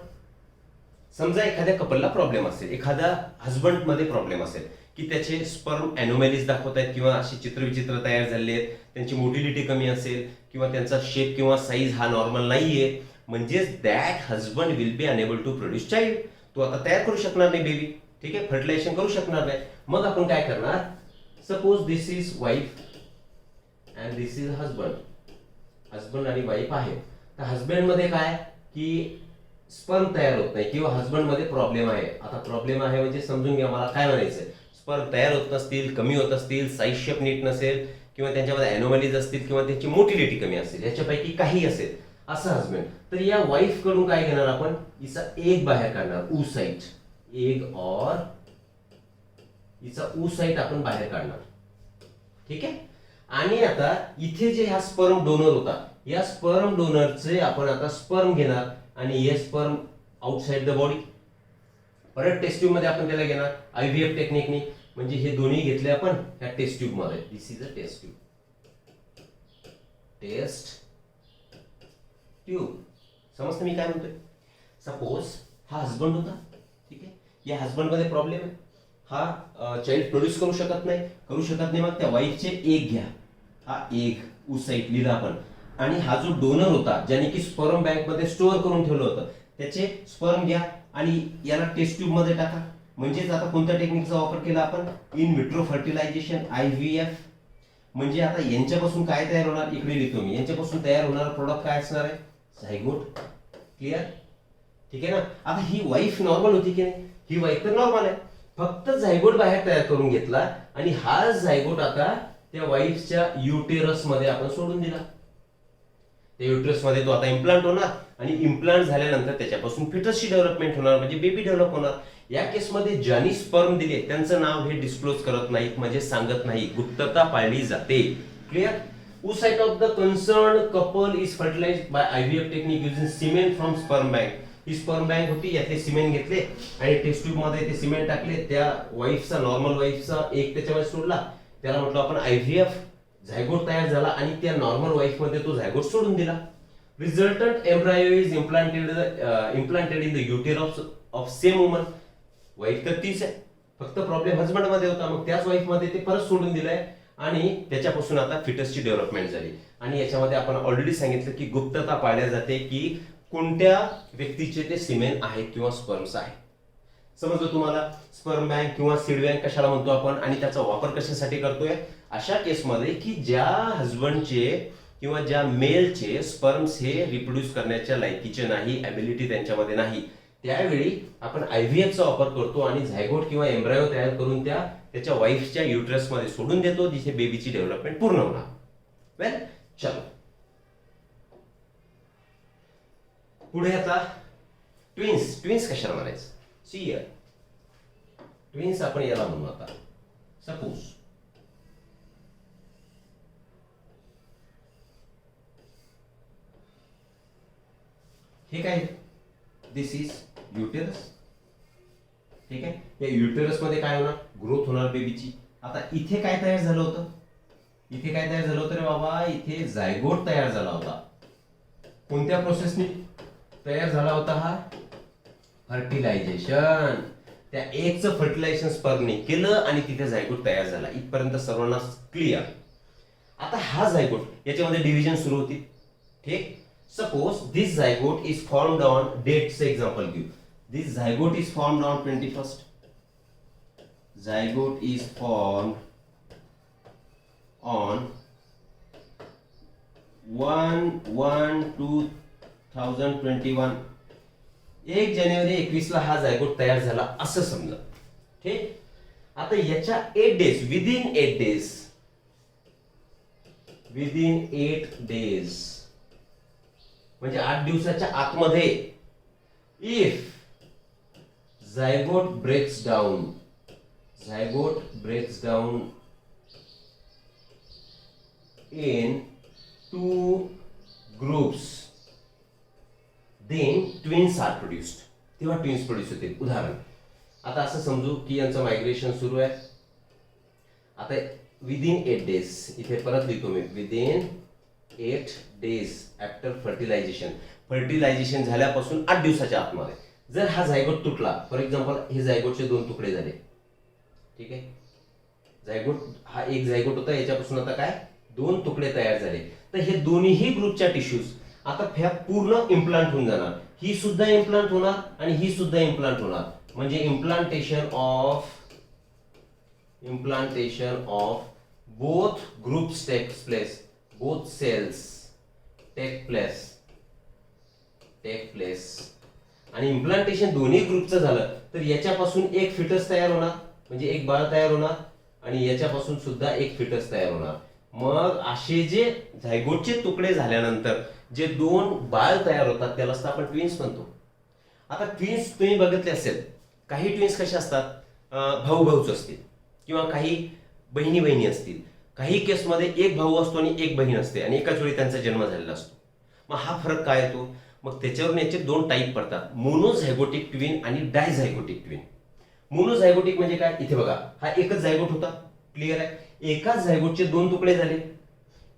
समजा एखाद्या कपलला प्रॉब्लेम असेल, एखाद्या हजबंड मध्ये प्रॉब्लेम असेल की त्याचे स्पर्म अॅनोमॅलीज दाखवत आहेत किंवा अशी चित्रविचित्र तयार झाले आहेत, त्यांची मोटिलिटी कमी असेल किंवा त्यांचा शेप किंवा साईज हा नॉर्मल नाहीये, म्हणजेच that husband will be unable to produce child. तो आता तयार करू शकणार नाही बेबी, ठीक आहे, फर्टिलायझेशन करू शकणार नाही. मग आपण काय करणार, suppose this is wife and this is husband. Husband आणि वाईफ आहे, तर हजबंड मध्ये काय की स्पर्म तयार होत नाही किंवा हजबंड मध्ये प्रॉब्लेम आहे. आता प्रॉब्लेम आहे म्हणजे समजून घ्या मला काय म्हणायचंय, स्पर्म तयार होत नसतील, कमी होत असतील, साईज शेप नीट नसेल किंवा त्यांच्यामध्ये अॅनोमॅलीज असतील किंवा त्यांची मोटिलिटी कमी असेल, याच्यापैकी काही असेल असं हजबंड. तर या वाईफ कडून काय घेणार आपण, हिचा एग बाहेर काढणार, oocyte, एग और हिचा oocyte आपण बाहेर काढणार, ठीक आहे. आणि आता इथे जे हा स्पर्म डोनर होता, या स्पर्म डोनरचे आपण आता स्पर्म घेणार आणि हे स्पर्म आउटसाइड द बॉडी परत टेस्ट ट्यूब मध्ये आपण त्याला घेणार IVF टेक्निकनी. म्हणजे हे दोन्ही घेतले आपण ह्या टेस्ट ट्यूब मध्ये. This is a test tube, test tube. समजतं मी काय म्हणतोय. सपोज हा हजबंड होता, ठीक आहे, या हजबंड मध्ये प्रॉब्लेम आहे, हा चाइल्ड प्रोड्यूस करू शकत नाही. मग त्या वाईफचे एग घ्या, हा एग oocyte लिहिला आपण, आणि हा जो डोनर होता ज्याने की स्पर्म बँक मध्ये स्टोअर करून ठेवलं होतं त्याचे स्पर्म घ्या आणि याला टेस्ट ट्यूब मध्ये टाका. म्हणजेच आता कोणत्या टेक्निकचा वापर केला आपण, इन व्हिट्रो फर्टिलायझेशन IVF. म्हणजे आता यांच्यापासून काय तयार होणार, इकडे लिहितो मी, यांच्यापासून तयार होणारा प्रोडक्ट काय असणार आहे, झायगोट. क्लिअर, ठीक आहे ना. आता ही वाईफ नॉर्मल होती की नाही, ही वाईफ तर नॉर्मल आहे, फक्त झायगोट बाहेर तयार करून घेतला आणि हा झायगोट आता त्या वाईफच्या युटेरस मध्ये आपण सोडून दिला. त्या युटेरस मध्ये तो आता इम्प्लांट होणार आणि इम्प्लांट झाल्यानंतर त्याच्यापासून फिटसची डेव्हलपमेंट होणार, म्हणजे बेबी डेव्हलप होणार. या केसमध्ये ज्यांनी स्पर्म दिले त्यांचं नाव हे डिस्क्लोज करत नाहीत, म्हणजे सांगत नाही, गुप्तता पाळली जाते. Clear. oocyte of the concerned couple is fertilized by IVF technique using semen from sperm bank. He sperm bank होती, यातले सिमेंट घेतले आणि टेस्ट ट्यूब मध्ये ते सिमेंट टाकले, त्या वाईफचा नॉर्मल वाईफचा एक त्याच्यामध्ये सोडला, त्याला म्हटलं आपण आयव्हीएफ, झायगोट तयार झाला आणि त्या नॉर्मल वाईफ मध्ये तो झायगोट सोडून दिला. Resultant embryo is implanted in the uterus of same woman. Wife तर तीच आहे, फक्त प्रॉब्लेम हजबंड मध्ये होता, मग त्याच वाईफ मध्ये ते परत सोडून दिलंय आणि त्याच्यापासून आता फिटसची डेव्हलपमेंट झाली. आणि याच्यामध्ये आपण ऑलरेडी सांगितलं की गुप्तता पाळल्या जाते की कोणत्या व्यक्तीचे ते सिमेन आहेत किंवा स्पर्म्स आहेत. समजलं तुम्हाला? स्पर्म बँक किंवा सीड बँक कशाला म्हणतो आपण आणि त्याचा वापर कशासाठी करतोय? अशा केसमध्ये की ज्या हजबंडचे किंवा ज्या मेलचे स्पर्म्स हे रिप्रोड्यूस करण्याच्या लायकीचे नाही, ॲबिलिटी त्यांच्यामध्ये नाही, त्यावेळी आपण आयव्हीएफचा वापर करतो आणि झायगोट किंवा एम्ब्रायो तयार करून त्याच्या वाईफच्या युट्रस मध्ये सोडून देतो, जिथे बेबीची डेव्हलपमेंट पूर्ण होणार. वेल, चलो पुढे आता ट्विन्स. ट्विन्स कशाला म्हणायचं? सी हिअर, ट्विन्स आपण याला म्हणू. आता सपोज हे काय, दिस इज युटेरस. ठीक आहे, या युटेरस मध्ये काय होणार? ग्रोथ होणार बेबीची. आता इथे काय तयार झालं होतं? इथे काय तयार झालं होतं रे बाबा? इथे झायगोट तयार झाला होता. कोणत्या प्रोसेसने तयार झाला होता हा? फर्टिलायझेशन. त्या एकचं फर्टिलायझेशन स्पर्मने केलं आणि तिथे झायगोट तयार झाला. इथपर्यंत सर्वांना क्लिअर. आता हा झायगोट याच्यामध्ये डिव्हिजन सुरू होती. ठीक, suppose this zygote is formed on, डेटचं एक्झाम्पल घेऊ. This zygote is formed on 21st. Zygote is formed on 1/1/2021. 1 जानेवारी 21 ला हा झायगोट तयार झाला असं समजा. ठीक, आता याच्या 8 डेज, विदिन 8 डेज म्हणजे 8 दिवसाच्या आतमध्ये if zygote breaks down in 2 groups, then twins are produced. तेव्हा ट्विन्स प्रोड्यूस होतील. उदाहरण, आता असं समजू की यांचं मायग्रेशन सुरू आहे. आता विदिन 8 डेज, इथे परत लिहितो मी, विदिन 8 डेज आफ्टर फर्टिलायझेशन झाल्यापासून 8 दिवसाच्या आतमध्ये जर हा झायगोट तुटला, फॉर एक्झाम्पल हे झायगोटचे 2 तुकडे झाले. ठीक आहे, झायगोट हा एक झायगोट होता, याच्यापासून आता काय 2 तुकडे तयार झाले. तर हे दोन्ही ग्रुपच्या टिश्यूज आता ह्या पूर्ण इम्प्लांट होऊन जाणार. ही सुद्धा इम्प्लांट होणार आणि ही सुद्धा इम्प्लांट होणार. म्हणजे implantation of both groups takes place, both cells take place. आणि इम्प्लांटेशन दोन्ही ग्रुपचं झालं तर याच्यापासून एक फिटस तयार होणार, म्हणजे एक बाळ तयार होणार आणि याच्यापासून सुद्धा एक फिटस तयार होणार. मग असे जे झायगोटचे तुकडे झाल्यानंतर जे 2 बाळ तयार होतात त्यालाच आपण ट्विन्स म्हणतो. आता ट्विन्स तुम्ही बघितले असेल, काही ट्विन्स कसे असतात, भाऊ भाऊच असतील किंवा काही बहिणी बहिणी असतील. काही केसमध्ये एक भाऊ असतो आणि एक बहीण असते आणि एकाच वेळी त्यांचा जन्म झालेला असतो. मग हा फरक काय येतो? मग त्याच्यावरून याचे 2 टाईप पडतात, मोनोझायगोटिक ट्विन आणि डायझायगोटिक ट्विन. मोनोझायगोटिक म्हणजे काय? इथे बघा, हा एकच झायगोट होता, क्लिअर आहे. एकाच झायगोटचे 2 तुकडे झाले.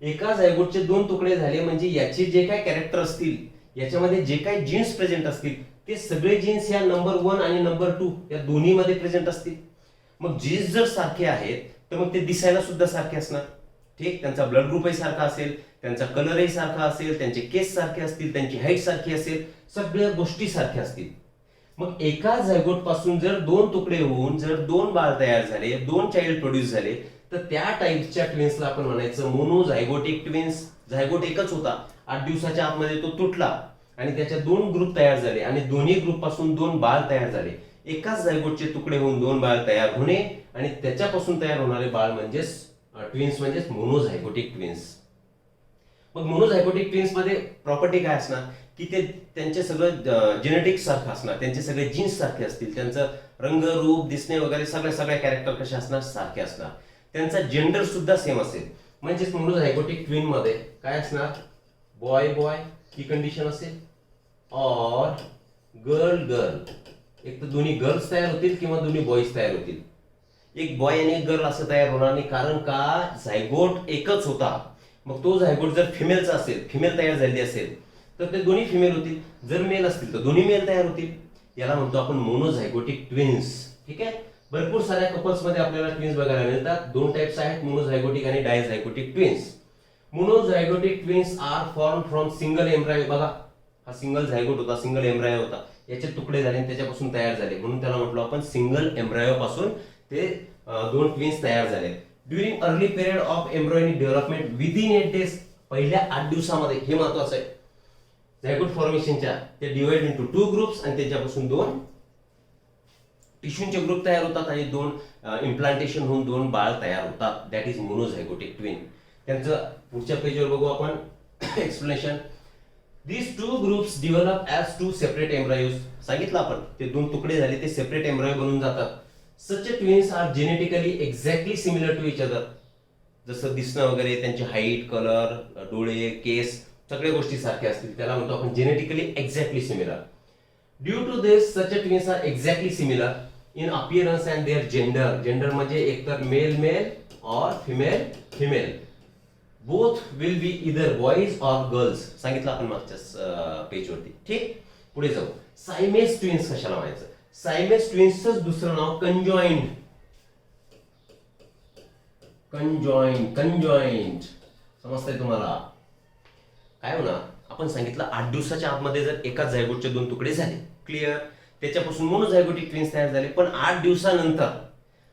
एका झायगोटचे 2 तुकडे झाले म्हणजे याचे जे काय कॅरेक्टर असतील, याच्यामध्ये जे काही जीन्स प्रेझेंट असतील ते सगळे जीन्स या नंबर 1 आणि नंबर 2 या दोन्ही मध्ये प्रेझेंट असतील. मग जीन्स जर सारखे आहेत तर मग ते दिसायला सुद्धा सारखे असणार. ठीक, त्यांचा ब्लड ग्रुपही सारखा असेल, त्यांचा कलरही सारखा असेल, त्यांचे केस सारखे असतील, त्यांची हाईट सारखी असेल, सगळ्या गोष्टी सारख्या असतील. मग एका झायगोट पासून जर 2 तुकडे होऊन जर 2 बाळ तयार झाले, 2 चाइल्ड प्रोड्यूस झाले, तर त्या टाईपच्या ट्विन्सला आपण म्हणायचं मोनोझायगोटिक ट्विन्स. झायगोट एकच होता, 8 दिवसाच्या आतमध्ये तो तुटला आणि त्याच्या 2 ग्रुप तयार झाले आणि दोन्ही ग्रुप पासून 2 बाळ तयार झाले. एकाच झायगोटचे तुकडे होऊन 2 बाळ तयार होणे आणि त्याच्यापासून तयार होणारे बाळ म्हणजेच ट्विन्स, म्हणजेच मोनोझायगोटिक ट्विन्स. मग मोनोझायगोटिक ट्विन्स मध्ये प्रॉपर्टी काय असणार की ते त्यांचे सगळं जेनेटिक्स सारखं असणार, त्यांचे सगळे जीन्स सारखे असतील, त्यांचं रंग रूप दिसणे वगैरे सगळ्या कॅरेक्टर कसे असणार? सारखे असणार. त्यांचा जेंडर सुद्धा सेम असेल. म्हणजेच मोनोझायगोटिक ट्विन मध्ये काय असणार, बॉय बॉय ही कंडिशन असेल, और गर्ल गर्ल, एक तर दोन्ही गर्ल्स तयार होतील किंवा दोन्ही बॉईज तयार होतील. एक बॉय आणि एक गर्ल असं तयार होणार नाही, कारण का झायगोट एकच होता. मग तो झायगोट जर फिमेलचा असेल, फिमेल तयार झालेली असेल तर ते दोन्ही फिमेल होतील, जर मेल असतील तर दोन्ही मेल तयार होतील. याला म्हणतो आपण मोनोझायगोटिक ट्विन्स. ठीक आहे, भरपूर साऱ्या कपल्स मध्ये आपल्याला ट्विन्स बघायला मिळतात. दोन टाइप्स आहेत, मोनोझायगोटिक आणि dizygotic twins. Monozygotic twins are form from single embryo. बघा, हा सिंगल झायगोट होता, सिंगल एम्ब्रायो होता, याचे तुकडे झाले आणि त्याच्यापासून तयार झाले, म्हणून त्याला म्हटलं आपण सिंगल एम्ब्रायो पासून ते दोन ट्विन्स तयार झाले. During early period of embryonic development within 8 days, पहिल्या 8 दिवसामध्ये, हे महत्वाचं आहे, झायगोट फॉर्मेशनच्या ते डिवाइड इंटू 2 ग्रुप्स आणि त्याच्यापासून 2 टिश्यूचे ग्रुप तयार होतात आणि 2 इम्प्लांटेशन होऊन 2 बाळ तयार होतात. That is monozygotic twin. त्यांचं पुढच्या पेजवर बघू आपण explanation. These 2 groups develop as 2 separate embryos. सांगितलं आपण, ते 2 तुकडे झाले ते सेपरेट एम्ब्रायो बनून जातात. Such twins are genetically exactly similar to each other. जसं दिसणं वगैरे, त्यांची हाईट, कलर, डोळे, केस, सगळ्या गोष्टी सारख्या असतील, त्याला म्हणतो आपण genetically exactly similar. Due to this such twins are exactly similar in appearance and their gender. Gender म्हणजे एकतर मेल मेल और female female. Both will be इधर बॉईज और गर्ल्स. सांगितलं आपण मागच्या पेजवरती. ठीक, पुढे जाऊ. सायमेस ट्विन्स कशाला म्हणायचं? सायमेस ट्विन्सचं दुसरं नाव कंजॉइंट. कंजॉइंट समजतंय तुम्हाला? काय होणार, आपण सांगितलं 8 दिवसाच्या आतमध्ये जर एकाच झायगोटचे 2 तुकडे झाले, क्लिअर, त्याच्यापासून मोनोझायगोटिक ट्विन्स तयार झाले. पण 8 दिवसानंतर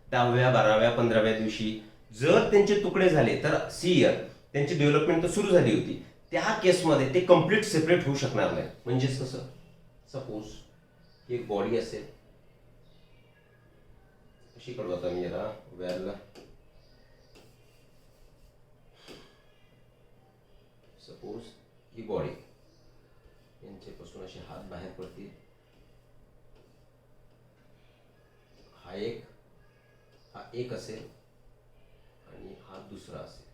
10व्या 12व्या 15व्या दिवशी जर त्यांचे तुकडे झाले तर सीयर त्यांची डेव्हलपमेंट तर सुरू झाली होती, त्या केसमध्ये ते कम्प्लीट सेपरेट होऊ शकणार नाही. म्हणजेच कसं, सपोज एक बॉडी असेल, कशी करू आता मी याला व्यारला, सपोज ही बॉडी, यांच्यापासून असे हात बाहेर पडतील, हा एक असेल आणि हा दुसरा असेल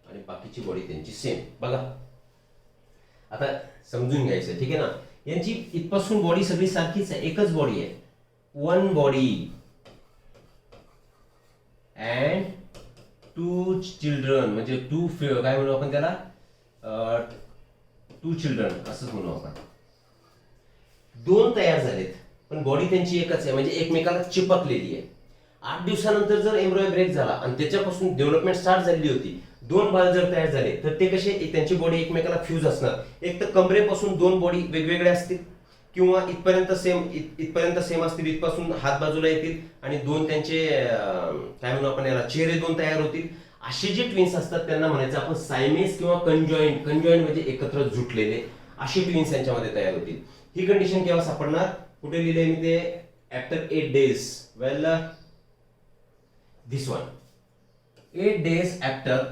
आणि बाकीची बॉडी त्यांची सेम. बघा आता समजून घ्यायचं, ठीक आहे ना. यांची इथपासून बॉडी सगळी सारखीच आहे, एकच बॉडी आहे, 1 बॉडी अँड 2 चिल्ड्रन, म्हणजे 2 काय म्हणू आपण त्याला, 2 चिल्ड्रन असंच म्हणू आपण. 2 तयार झालेत पण बॉडी त्यांची एकच आहे, म्हणजे एकमेकाला चिपकलेली आहे. 8 दिवसानंतर जर एम्ब्रायो ब्रेक झाला आणि त्याच्यापासून डेव्हलपमेंट स्टार्ट झालेली होती, 2 बाळ जर तयार झाले तर ते कसे, त्यांची बॉडी एकमेकाला फ्यूज असणार. एक तर कमरेपासून 2 बॉडी वेगवेगळ्या असतील किंवा इथपर्यंत सेम असतील, इथपासून हात बाजूला येतील आणि 2 त्यांचे काय म्हणू आपण याला, चेहरे 2 तयार होतील. असे जे ट्विन्स असतात त्यांना म्हणायचं आपण सायमेस किंवा कंजॉइंट. कंजॉइंट म्हणजे एकत्र जुटलेले, असे ट्विन्स यांच्यामध्ये तयार होतील. ही कंडिशन केव्हा सापडणार, कुठे लिहिले मी ते, after 8 days. Well this one, 8 days after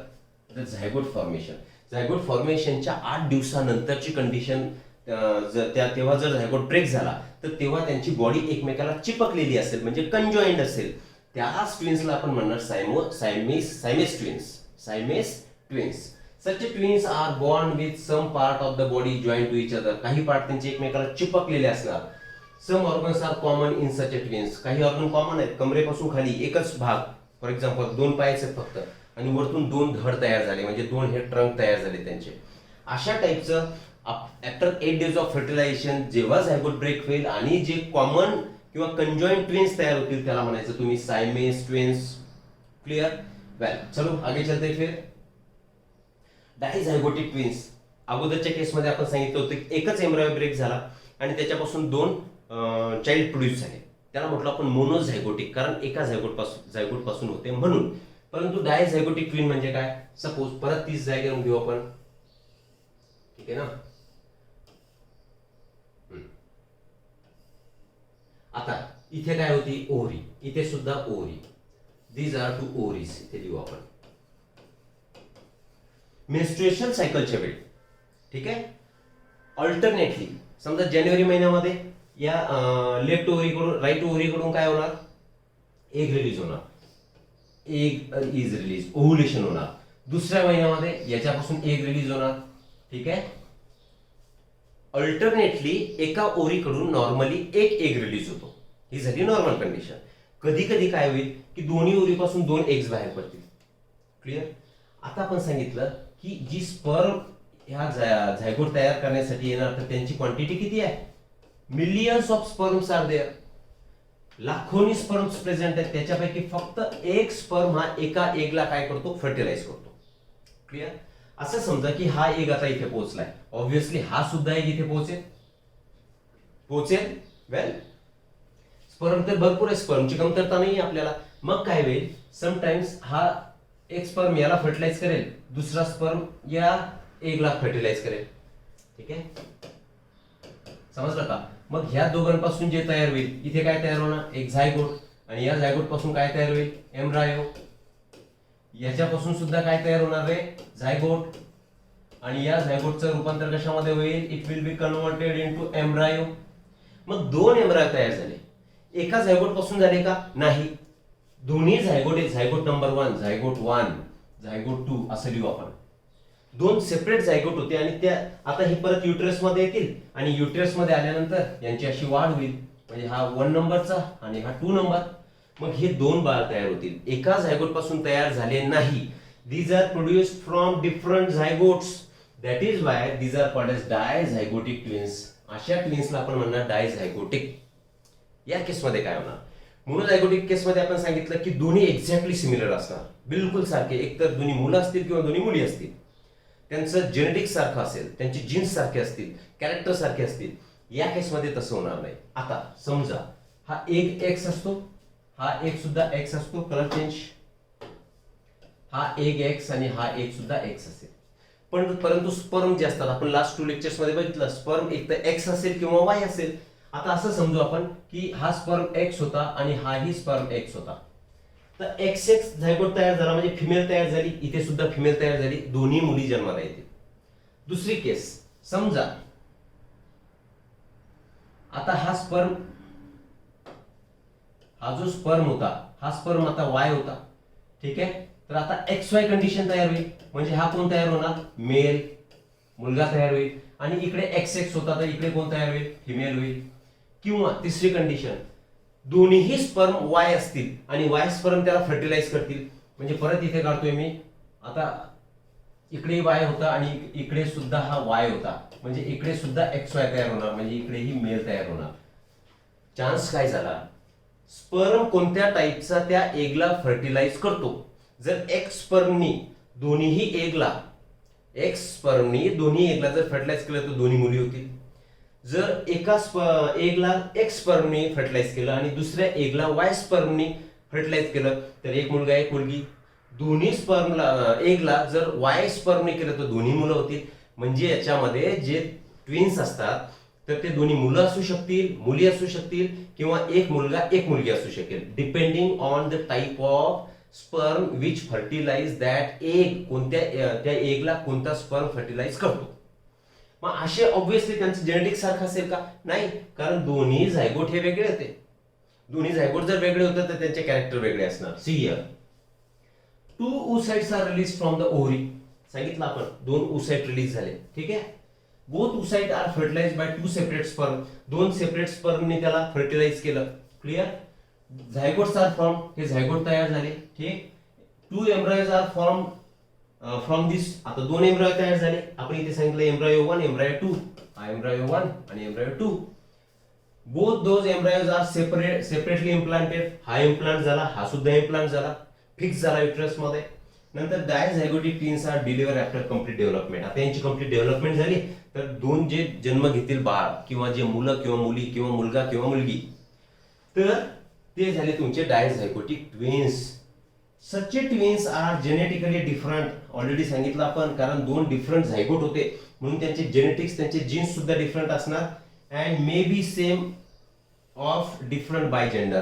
the zygote formation. Zygote फॉर्मेशनच्या 8 दिवसानंतरची कंडिशन, तेव्हा जर झायगोट ब्रेक झाला तर तेव्हा त्यांची बॉडी एकमेकाला चिपकलेली असेल, म्हणजे कंजॉइंट असेल. त्याच ट्विन्सला आपण म्हणणार सायमेस twins. Such twins are born with some part of the body joined to each other. काही पार्ट त्यांचे एकमेकाला चिपकलेले असणार. Some organs are common in such twins. काही ऑर्गन कॉमन आहेत, कमरेपासून खाली एकच भाग, फॉर एक्झाम्पल 2 पायाचे फक्त, आणि वरतून 2 धड तयार झाले, म्हणजे 2 हे ट्रंक तयार झाले त्यांचे. अशा टाईपचं आफ्टर 8 days ऑफ फर्टिलायझेशन जेव्हा झायगोट ब्रेक होईल आणि जे कॉमन किंवा कंजॉइंट ट्विन्स तयार होतील त्याला म्हणायचं तुम्ही सायमेस ट्विन्स. क्लियर? वेल, चलो आगे चलते फिर. डायझायगोटिक ट्विन्स, अगोदरच्या केसमध्ये आपण सांगितलं होतं की एकच एम्ब्रायो ब्रेक झाला आणि त्याच्यापासून 2 चाइल्ड प्रोड्यूस झाले, त्याला म्हटलं आपण मोनोझायगोटिक, कारण एका झायगोट पासून होते म्हणून. परंतु डायझायगोटिक ट्विन म्हणजे काय, सपोज परत 30 डायग्राम घेऊ आपण, ठीक आहे ना. आता इथे काय होती, ओव्हरी, इथे सुद्धा ओव्हरी. दीज आर 2 ओव्हरीज, इथे लिहू आपण. मेन्स्ट्रुएशन सायकलच्या वेळी, ठीक आहे, अल्टरनेटली समजा जानेवारी महिन्यामध्ये या लेफ्ट ओव्हरीकडून राईट ओव्हरीकडून काय होणार, एग रिलीज होणार, एग इज रिलीज, ओव्हुलेशन होणार. दुसऱ्या महिन्यामध्ये याच्यापासून एग रिलीज होणार. ठीक आहे. अल्टरनेटली एका ओरीकडून नॉर्मली एक एग रिलीज होतो. ही झाली नॉर्मल कंडिशन. कधी कधी काय होईल की दोन्ही ओरीपासून 2 एग्स बाहेर पडतील. क्लिअर. आता आपण सांगितलं की जी स्पर्म ह्या झायगोट तयार करण्यासाठी येणार तर त्यांची क्वांटिटी किती आहे. Millions of sperms are there. लाखोनी स्पर्म्स प्रेझेंट आहेत. त्याच्यापैकी फक्त एक स्पर्म हा एका एगला काय करतो, फर्टिलाइज करतो. क्लिअर. असं समजा की हा एग आता इथे पोहोचलाय. ऑब्व्हियसली हा सुद्धा एग इथे पोहोचेल. वेल, स्पर्म तर भरपूर आहे, स्पर्मची कमतरता नाही आपल्याला. मग काय होईल, समटाइम्स हा एक स्पर्म याला फर्टिलाइज करेल, दुसरा स्पर्म या एगला फर्टिलाइज करेल. ठीक आहे, समजलं का. मग ह्या दोघांपासून जे तयार होईल, इथे काय तयार होणार, एक झायगोट, आणि या झायगोट पासून काय तयार होईल, एम्ब्रायो. याच्यापासून सुद्धा काय तयार होणार रे, झायगोट. आणि या झायगोटचं रूपांतर कशामध्ये होईल, it will be converted into embryo. मग 2 एम्ब्रायो तयार झाले. एका झायगोट पासून झाले का, नाही. दोन्ही zygote, zygote number 1, zygote 1, zygote 2 असं लिहू आपण. 2 सेपरेट झायगोट होते आणि त्या आता हे परत युटरस मध्ये येतील आणि युटरस मध्ये आल्यानंतर यांची अशी वाढ होईल. म्हणजे हा 1 नंबरचा आणि हा 2 नंबर. मग हे 2 बाळ तयार होतील. एका झायगोट पासून तयार झाले नाही. These are produced from different zygotes. That is why these are called as dizygotic twins. अशा ट्विन्सला आपण म्हणणार डायझायगोटिक. या केसमध्ये काय होणार, मोनोझायगोटिक केसमध्ये आपण सांगितलं की दोन्ही एक्झॅक्टली सिमिलर असणार, बिलकुल सारखे. एकतर दोन्ही मुलं असतील किंवा दोन्ही मुली असतील. त्यांचं जेनेटिक्स सारखं असेल, त्यांचे जीन्स सारखे असतील, कॅरेक्टर सारखे असतील. या केसमध्ये तसं होणार नाही. आता समजा हा एक एक्स असतो, हा एक सुद्धा एक्स असतो, कलर चेंज. हा एक एक्स आणि हा एक सुद्धा एक्स असेल. परंतु स्पर्म जे असतात, आपण लास्ट 2 लेक्चर्स मध्ये बघितलं, स्पर्म एक तर एक्स असेल किंवा वाय असेल. आता असं समजू आपण की हा स्पर्म एक्स होता आणि हाही स्पर्म एक्स होता. तर एक्स एक्स झायगोट तयार झाला म्हणजे फिमेल तयार झाली. इथे सुद्धा फिमेल तयार झाली, दोन्ही मुली जन्माला येतील. दुसरी केस, समजा आता हा स्पर्म, हा जो स्पर्म होता, हा स्पर्म आता वाय होता. ठीक आहे. तर आता एक्स वाय कंडिशन तयार होईल. म्हणजे हा कोण तयार होणार, मेल, मुलगा तयार होईल. आणि इकडे एक्स एक्स होता तर इकडे कोण तयार होईल, फिमेल होईल. किंवा तिसरी कंडिशन, दोन्हीही स्पर्म वाय असतील आणि वाय स्पर्म त्याला फर्टिलाइज करतील. म्हणजे परत इथे काढतोय मी, आता इकडे वाय होता आणि इकडे सुद्धा हा वाय होता. म्हणजे इकडे सुद्धा एक्स वाय तयार होणार, म्हणजे इकडेही मेल तयार होणार. चान्स काय झाला, स्पर्म कोणत्या टाईपचा त्या एगला फर्टिलाइज करतो. जर एक्स स्पर्मनी दोन्हीही एगला, एक्स स्पर्मनी दोन्ही एगला जर फर्टिलाइज केलं तर दोन्ही मुली होतील. जर एका एगला एक्स स्पर्मनी फर्टिलाइज केलं आणि दुसऱ्या एगला वाय स्पर्मनी फर्टिलाइज केलं तर एक मुलगा एक मुलगी. दोन्ही स्पर्मला एगला जर वाय स्पर्मनी केलं तर दोन्ही मुलं होतील. म्हणजे याच्यामध्ये जे ट्विन्स असतात तर ते दोन्ही मुलं असू शकतील, मुली असू शकतील, किंवा एक मुलगा एक मुलगी असू शकेल, depending on the type of sperm which fertilize that egg. कोणत्या त्या एगला कोणता स्पर्म फर्टिलाइज करतो. मग असे ऑब्व्हियसली त्यांचं जेनेटिक्स सारखं असेल का, नाही. कारण दोन्ही झायगोट हे वेगळे होते. दोन्ही झायगोट जर वेगळे होते तर त्यांचे कॅरेक्टर वेगळे असणार. See here, 2 oocytes are release from the ovary. सांगितलं आपण 2 oocyte रिलीज झाले. ठीक आहे. Both oocyte are fertilised by 2 separate sperm. 2 separate स्पर्मने त्याला फर्टिलाइज केलं. क्लिअर. झायगोट्स आर फॉर्म, हे झायगोट तयार झाले. ठीक. 2 एम्ब्रायोज आर फॉर्म फ्रॉम दिस. आता 2 एम्ब्रायो तयार झाले. आपण इथे सांगितलं एम्ब्रायो 1, एम्ब्रायो 2. हा एम्ब्रायो 1 आणि embryo 2. Both those embryos are separately implanted. हा इम्प्लांट झाला, हा सुद्धा इम्प्लांट झाला, फिक्स झाला युटरस मध्ये. नंतर dizygotic twins are deliver after complete development. आता यांची कंप्लीट डेव्हलपमेंट झाली तर 2 जे जन्म घेतील बाळ किंवा जे मुलं किंवा मुली किंवा मुलगा किंवा मुलगी, तर ते झाले तुमचे dizygotic twins. Such twins are genetically different. Already सांगितलं आपण, कारण 2 डिफरंट झायगोट होते म्हणून त्यांचे जेनेटिक्स, त्यांचे जीन्स सुद्धा डिफरंट असणार. And may be same of different by gender.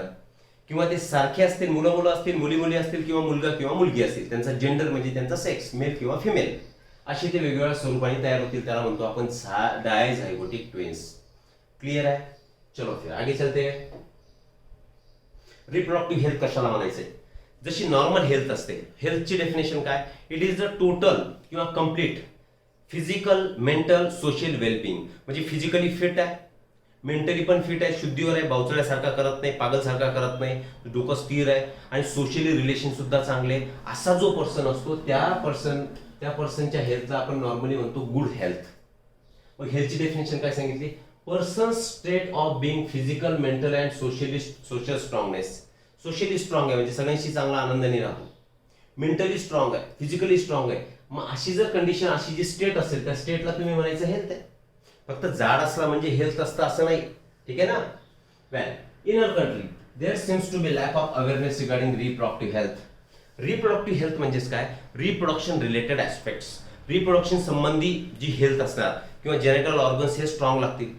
किंवा ते सारखे असतील, मुलं मुलं असतील, मुली मुली असतील, किंवा मुलगा किंवा मुलगी असतील. त्यांचा जेंडर म्हणजे त्यांचा सेक्स, मेल किंवा फिमेल, असे ते वेगवेगळ्या स्वरूपाने तयार होतील. त्याला म्हणतो आपण डायझायगोटिक ट्विन्स. क्लियर आहे. चलो फिर आगे चलते हैं. रिप्रोडक्टिव्ह हेल्थ कशाला म्हणायचंय जशी नॉर्मल हेल्थ असते, हेल्थची डेफिनेशन काय, इट इज द टोटल किंवा complete physical, mental, social wellbeing. म्हणजे फिजिकली फिट आहे, मेंटली पण फिट आहे, शुद्धीवर आहे, बावचळ्यासारखा करत नाही, पागलसारखा करत नाही, डोकं स्थिर आहे आणि सोशली रिलेशन सुद्धा चांगले, असा जो पर्सन असतो त्या पर्सनच्या हेल्थला आपण नॉर्मली म्हणतो गुड हेल्थ. मग हेल्थची डेफिनेशन काय सांगितली, person state of being physical, mental and social strongness. Socially strong आहे म्हणजे सगळ्यांशी चांगला आनंदाने राहतो, मेंटली स्ट्रॉंग आहे, फिजिकली स्ट्रॉंग आहे. मग अशी जर कंडिशन, अशी जी स्टेट असेल त्या स्टेटला तुम्ही म्हणायचं हेल्थ आहे. फक्त जाड असला म्हणजे हेल्थ असतं असं नाही, ठीक आहे ना. Well, in our country there seems to be lack of awareness regarding reproductive health. Reproductive health म्हणजेच काय, रिप्रोडक्शन रिलेटेड ऍस्पेक्ट्स. रिप्रोडक्शन संबंधी जी हेल्थ असणार किंवा जेनेटल ऑर्गन्स हे स्ट्रॉंग लागतील,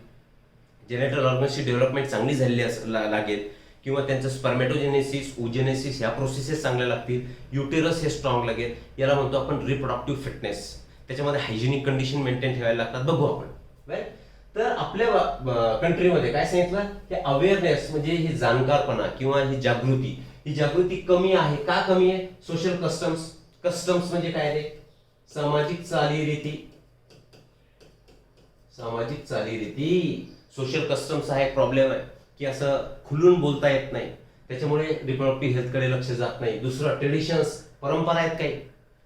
जेनेटल ऑर्गन्सची डेव्हलपमेंट चांगली झालेली लागेल किंवा त्यांचं स्पर्मॅटोजेनेसिस, ओजेनेसिस ह्या प्रोसेसेस चांगल्या लागतील, युटेरस हे स्ट्रॉंग लागेल. याला म्हणतो आपण रिप्रोडक्टिव्ह फिटनेस. त्याच्यामध्ये हायजेनिक कंडिशन मेंटेन ठेवायला लागतात. बघू आपण. राईट. तर आपल्या कंट्रीमध्ये काय सांगितलं की अवेअरनेस म्हणजे ही जाणकारपणा किंवा ही जागृती कमी आहे. का कमी आहे, सोशल कस्टम्स म्हणजे काय रे, सामाजिक चालीरीती. सोशल कस्टम्स हा एक प्रॉब्लेम आहे की असं खुलून बोलता येत नाही, त्याच्यामुळे रिप्रोडक्टिव्ह हेल्थकडे लक्ष जात नाही. दुसरं ट्रेडिशन्स, परंपरा आहेत काही,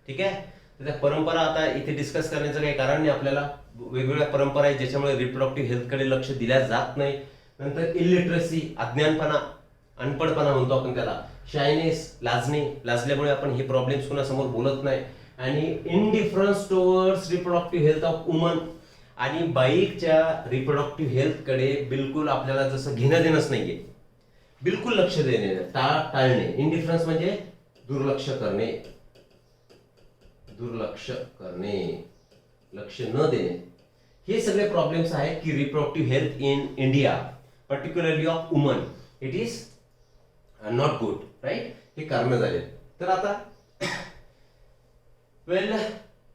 ठीक आहे. तर त्या परंपरा आता इथे डिस्कस करण्याचं काही कारण नाही आपल्याला. वेगवेगळ्या परंपरा आहेत ज्याच्यामुळे रिप्रोडक्टिव्ह हेल्थकडे लक्ष दिल्या जात नाही. नंतर इलिटरसी, अज्ञानपणा, अनपडपणा म्हणतो आपण त्याला. शायनेस, लाजल्यामुळे आपण हे प्रॉब्लेम्स कोणासमोर बोलत नाही. आणि indifference towards reproductive health of woman. आणि बाईकच्या रिप्रोडक्टिव्ह हेल्थकडे बिलकुल आपल्याला जसं घेणं देणंच नाहीये, बिलकुल लक्ष देणे, टाळणे. इनडिफरन्स म्हणजे दुर्लक्ष करणे, लक्ष न देणे. हे सगळे प्रॉब्लेम्स आहेत की reproductive health in India particularly of woman it is not good. Right. हे कारण झाले. तर आता वेल,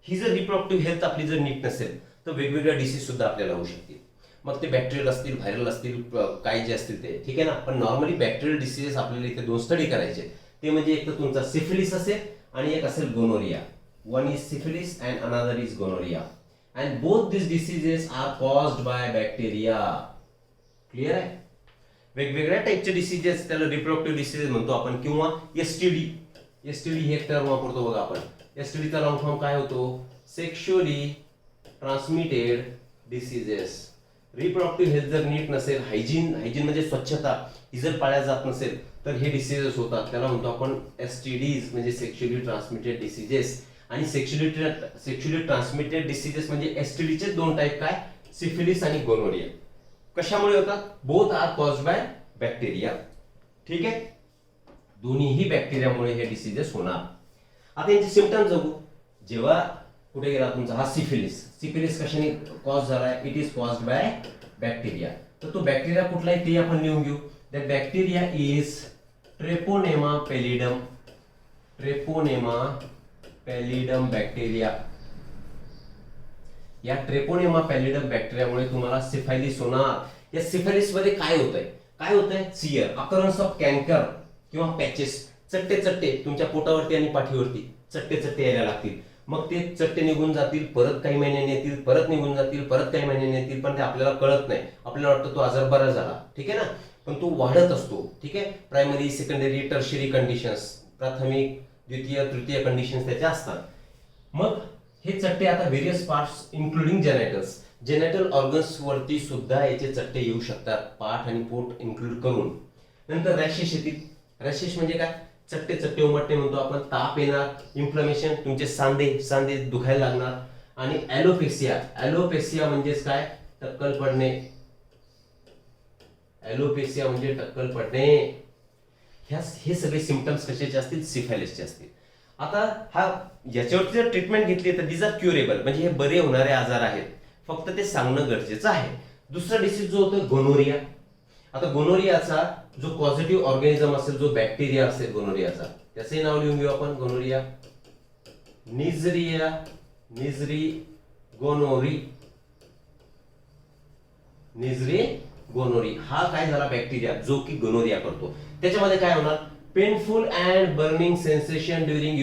ही जर रिप्रोडक्टिव्ह हेल्थ आपली जर नीट नसेल तर वेगवेगळ्या डिसीज सुद्धा आपल्याला होऊ शकतील. मग ते बॅक्टेरियल असतील, व्हायरल असतील, काही जे असतील ते, ठीक आहे ना. पण नॉर्मली बॅक्टेरियल डिसीजेस आपल्याला इथे 2 स्टडी करायचे. ते म्हणजे एक तर तुमचा सिफिलिस असेल आणि एक असेल gonorrhoea. One is syphilis and another is gonorrhoea. And both this diseases are caused by bacteria. Clear आहे. वेगवेगळ्या टाईपचे डिसीजेस, त्याला रिप्रोडक्टिव्ह डिसीजेस म्हणतो आपण, किंवा एसटीडी हे टर्म वापरतो बघा आपण. एसटीडीचा लॉंग फॉर्म काय होतो, sexually transmitted diseases. Reproductive health जर नीट नसेल, हायजीन म्हणजे स्वच्छता ही जर पाळल्या जात नसेल तर हे डिसीजेस होतात. त्याला म्हणतो आपण एसटीडीज म्हणजे सेक्शुअली ट्रान्समिटेड डिसीजेस. आणि सेक्शुअली ट्रान्समिटेड डिसीजेस म्हणजे एसटीडीचे 2 टाईप काय, सिफिलिस आणि गोनोरिया. कशामुळे होतात, both are caused by bacteria. ठीक आहे, दोन्हीही बॅक्टेरियामुळे हे डिसीजेस होणार. आता यांचे सिम्पटम्स बघू. जेव्हा कुठे गेला तुमचा हा सिफिलिस कशाने कॉज झालाय, it is caused by bacteria. तर तो बॅक्टेरिया कुठला आहे ते आपण लिहून घेऊ. That bacteria is Treponema pallidum bacteria. या ट्रेपोनेमा पॅलिडम बॅक्टेरियामुळे तुम्हाला सिफायलिस होणार. या सिफायलिस मध्ये काय होतंय, सियर, अकरन्स ऑफ कॅन्कर किंवा पॅचेस, चट्टे तुमच्या पोटावरती आणि पाठीवरती चट्टे यायला लागतील. मग ते चट्टे निघून जातील, परत काही महिन्यांनी येतील, परत निघून जातील, परत काही महिन्यांनी येतील, पण ते आपल्याला कळत नाही. आपल्याला वाटतं तो आजार बरा झाला, ठीक आहे ना, पण तो वाढत असतो. ठीक आहे. प्रायमरी, सेकंडरी, टर्शियरी कंडिशन्स, प्राथमिक, द्वितीय, तृतीय कंडिशन्स त्याच्या असतात. मग हे चट्टे आता various parts including genital organs वरती सुद्धा याचे चट्टे येऊ शकतात, पाठ आणि पोट इन्क्लूड करून. नंतर रॅशेस येतील. रॅशेस म्हणजे काय, चट्टे उमटणे म्हणतो आपण. ताप येणार, इन्फ्लमेशन, तुमचे सांधे दुखायला लागणार. आणि ॲलोपेसिया म्हणजेच काय, टक्कल पडणे. ॲलोपेसिया म्हणजे टक्कल पडणे. हे सगळे सिम्पटम्स कशाचे असतील, सिफायलिसचे असतील. आता याच्यावरती जर ट्रीटमेंट घेतली तर दिस आर क्युरेबल, म्हणजे हे बरे होणारे आजार आहेत, फक्त ते सांगणं गरजेचं आहे. दुसरा डिसीज जो होतो गोनोरिया. आता गोनोरियाचा जो पॉझिटिव्ह ऑर्गॅनिझम असेल, जो बॅक्टेरिया असेल गोनोरियाचा, त्याचे नाव लिहून घेऊ आपण. Gonorrhoea, Neisseria gonorrhoeae. हा काय झाला, बॅक्टेरिया जो की गोनोरिया करतो. त्याच्यामध्ये काय होणार, painful and burning sensation during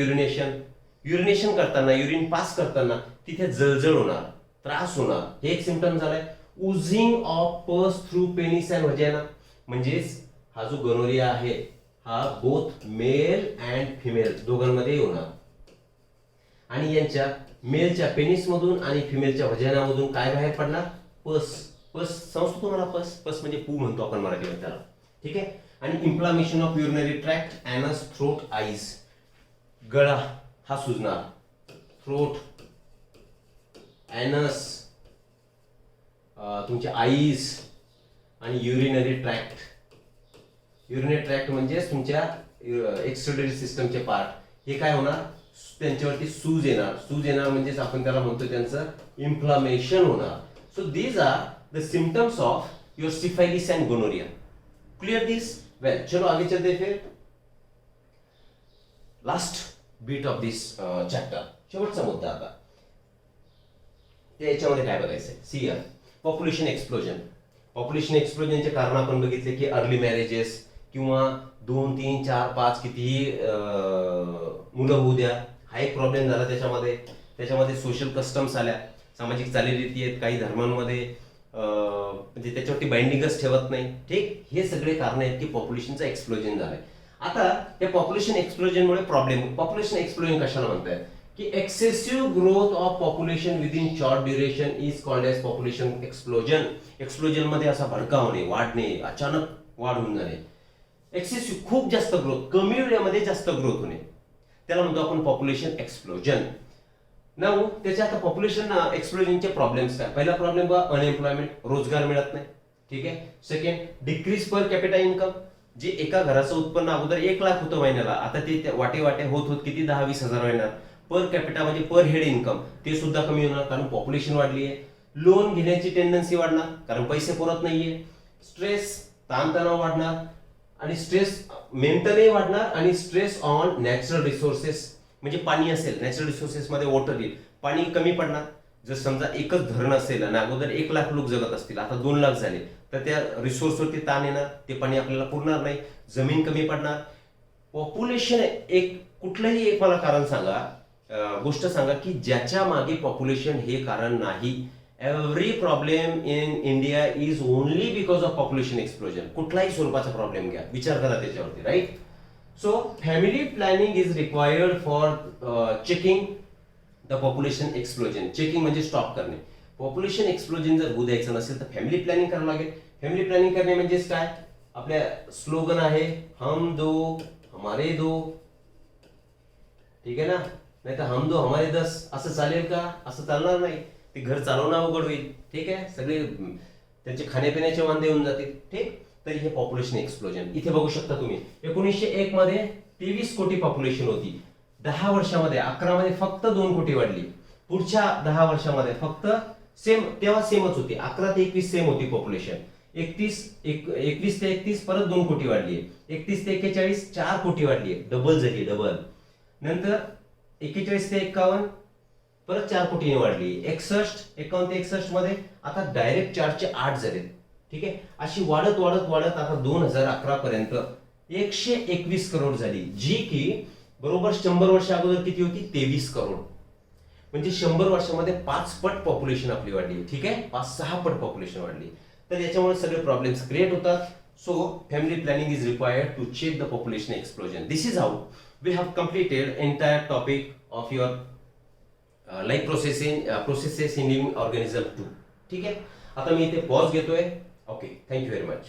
urination करताना, युरिन पास करताना तिथे जळजळ होणार, त्रास होणार, हे एक सिम्पटम झालाय. Oozing of pus through penis and vagina, म्हणजेच हा जो गोनोरिया आहे हा बोथ मेल अँड फिमेल दोघांमध्ये होणार. आणि यांच्या मेलच्या पेनिस मधून आणि फिमेलच्या व्हजायनामधून काय बाहेर पडणार? पस. पस समजतो तुम्हाला? पस पस म्हणजे पू म्हणतो आपण मराठीमध्ये त्याला, ठीक आहे. आणि inflammation of urinary tract, anus, throat, eyes, गळा हा सुजणार, थ्रोट, ॲनस, तुमचे आईज आणि युरिनरी ट्रॅक्ट. युरिनरी ट्रॅक्ट म्हणजे तुमच्या एक्सक्रिटरी सिस्टमचे पार्ट, हे काय होणार? त्यांच्यावरती सूज येणार म्हणजेच आपण त्याला म्हणतो त्यांचं इन्फ्लामेशन होणार. So these are the symptoms of your syphilis and gonorrhoea. Clear this? Well, चलो आगे चलते फिर. Last bit of this chapter, शेवटचा मुद्दा आता. याच्यामध्ये काय बघायचंय? See here, population explosion. Population एक्सप्लोजनचे कारण आपण बघितले की अर्ली मॅरेजेस किंवा 2, 3, 4, 5 कितीही मुलं होऊ द्या, हा एक प्रॉब्लेम झाला. त्याच्यामध्ये सोशल कस्टम्स आल्या, सामाजिक चालीरीती आहेत काही धर्मांमध्ये, म्हणजे त्याच्यावरती बाइंडिंगच ठेवत नाही, ठीक. हे सगळे कारण आहेत की पॉप्युलेशनचं एक्सप्लोजन झालंय. आता त्या पॉप्युलेशन एक्सप्लोजनमुळे प्रॉब्लेम. पॉप्युलेशन एक्सप्लोजन कशाला म्हणताय? की excessive growth of population within short duration is called as population explosion. Explosion मध्ये असा भडका होणे, वाढणे, अचानक वाढ होऊन जाणे. एक्सेसिव्ह खूप जास्त ग्रोथ, कमी वेळेमध्ये जास्त ग्रोथ होणे, त्याला म्हणतो आपण पॉप्युलेशन एक्सप्लोजन. नाऊ त्याच्या आता पॉप्युलेशन एक्सप्लोजनचे प्रॉब्लेम्स काय? पहिला प्रॉब्लेम बघा, अनएम्प्लॉयमेंट, रोजगार मिळत नाही, ठीक आहे. Second, decrease per capita income. जे एका घराचं उत्पन्न अगोदर 1 लाख होतं महिन्याला, आता ते वाटे होत किती 10-20 हजार होणार. पर कॅपिटा म्हणजे पर हेड इन्कम ते सुद्धा कमी होणार, कारण पॉप्युलेशन वाढली आहे. लोन घेण्याची टेंडन्सी वाढणार, कारण पैसे पुरत नाहीये. स्ट्रेस, ताणतणाव वाढणार, आणि स्ट्रेस मेंटली वाढणार, आणि स्ट्रेस ऑन नॅचरल रिसोर्सेस, म्हणजे पाणी असेल, नॅचरल रिसोर्सेस मध्ये वॉटर येईल, पाणी कमी पडणार. जर समजा एकच धरण असेल आणि अगोदर 1 लाख लोक जगत असतील, आता 2 लाख झाले, तर त्या रिसोर्सवरती ताण येणार, ते पाणी आपल्याला पुरणार नाही, जमीन कमी पडणार. पॉप्युलेशन एक कुठलंही एक मला कारण सांगा, गोष्ट सांगा की ज्याच्या मागे पॉप्युलेशन हे कारण नाही. Every problem in India is only because of population explosion. कुठलाही स्वरूपाचा प्रॉब्लेम घ्या, विचार करा त्याच्यावरती, right. So family planning is required for checking the population explosion. Checking म्हणजे स्टॉप करणे. पॉप्युलेशन एक्सप्लोजन जर होऊ द्यायचं नसेल तर फॅमिली प्लॅनिंग करावं लागेल. फॅमिली प्लॅनिंग करणे म्हणजेच काय? आपल्या स्लोगन आहे हम दो हमारे दो, ठीक आहे ना. नाही तर हम दो हमारे 10 असं चालेल का? असं चालणार नाही, ते घर चालवणं अवघड होईल, ठीक आहे. सगळे त्यांचे खाण्यापिण्याचे वांदे होऊन जातील, ठीक. तर हे पॉप्युलेशन एक्सप्लोजन इथे बघू शकता तुम्ही. 1901 मध्ये 23 कोटी पॉप्युलेशन होती. 10 वर्षामध्ये 11 मध्ये फक्त 2 कोटी वाढली. पुढच्या 10 वर्षामध्ये फक्त तेव्हा सेमच होती, 11 ते 21 सेम होती पॉप्युलेशन. 21 ते 31 परत 2 कोटी वाढली. 31 ते 41 4 कोटी वाढली, डबल झाली, डबल. नंतर 41 ते 51 परत 4 कोटीने वाढली. 51 ते 61 मध्ये आता डायरेक्ट 4 चे 8 झाले, ठीक आहे. अशी वाढत वाढत वाढत आता 2011 पर्यंत 121 करोड झाली, जी की बरोबर 100 वर्ष अगोदर किती होती? 23 करोड. म्हणजे 100 वर्षामध्ये 5 पट पॉप्युलेशन आपली वाढली, ठीक आहे. 5-6 पट पॉप्युलेशन वाढली. तर याच्यामुळे सगळे प्रॉब्लेम्स क्रिएट होतात. So family planning is required to check the population explosion. This is how we have completed entire topic of your life processes in living organism 2, ठीक आहे. आता मी इथे पॉज घेतोय. Okay, thank you very much.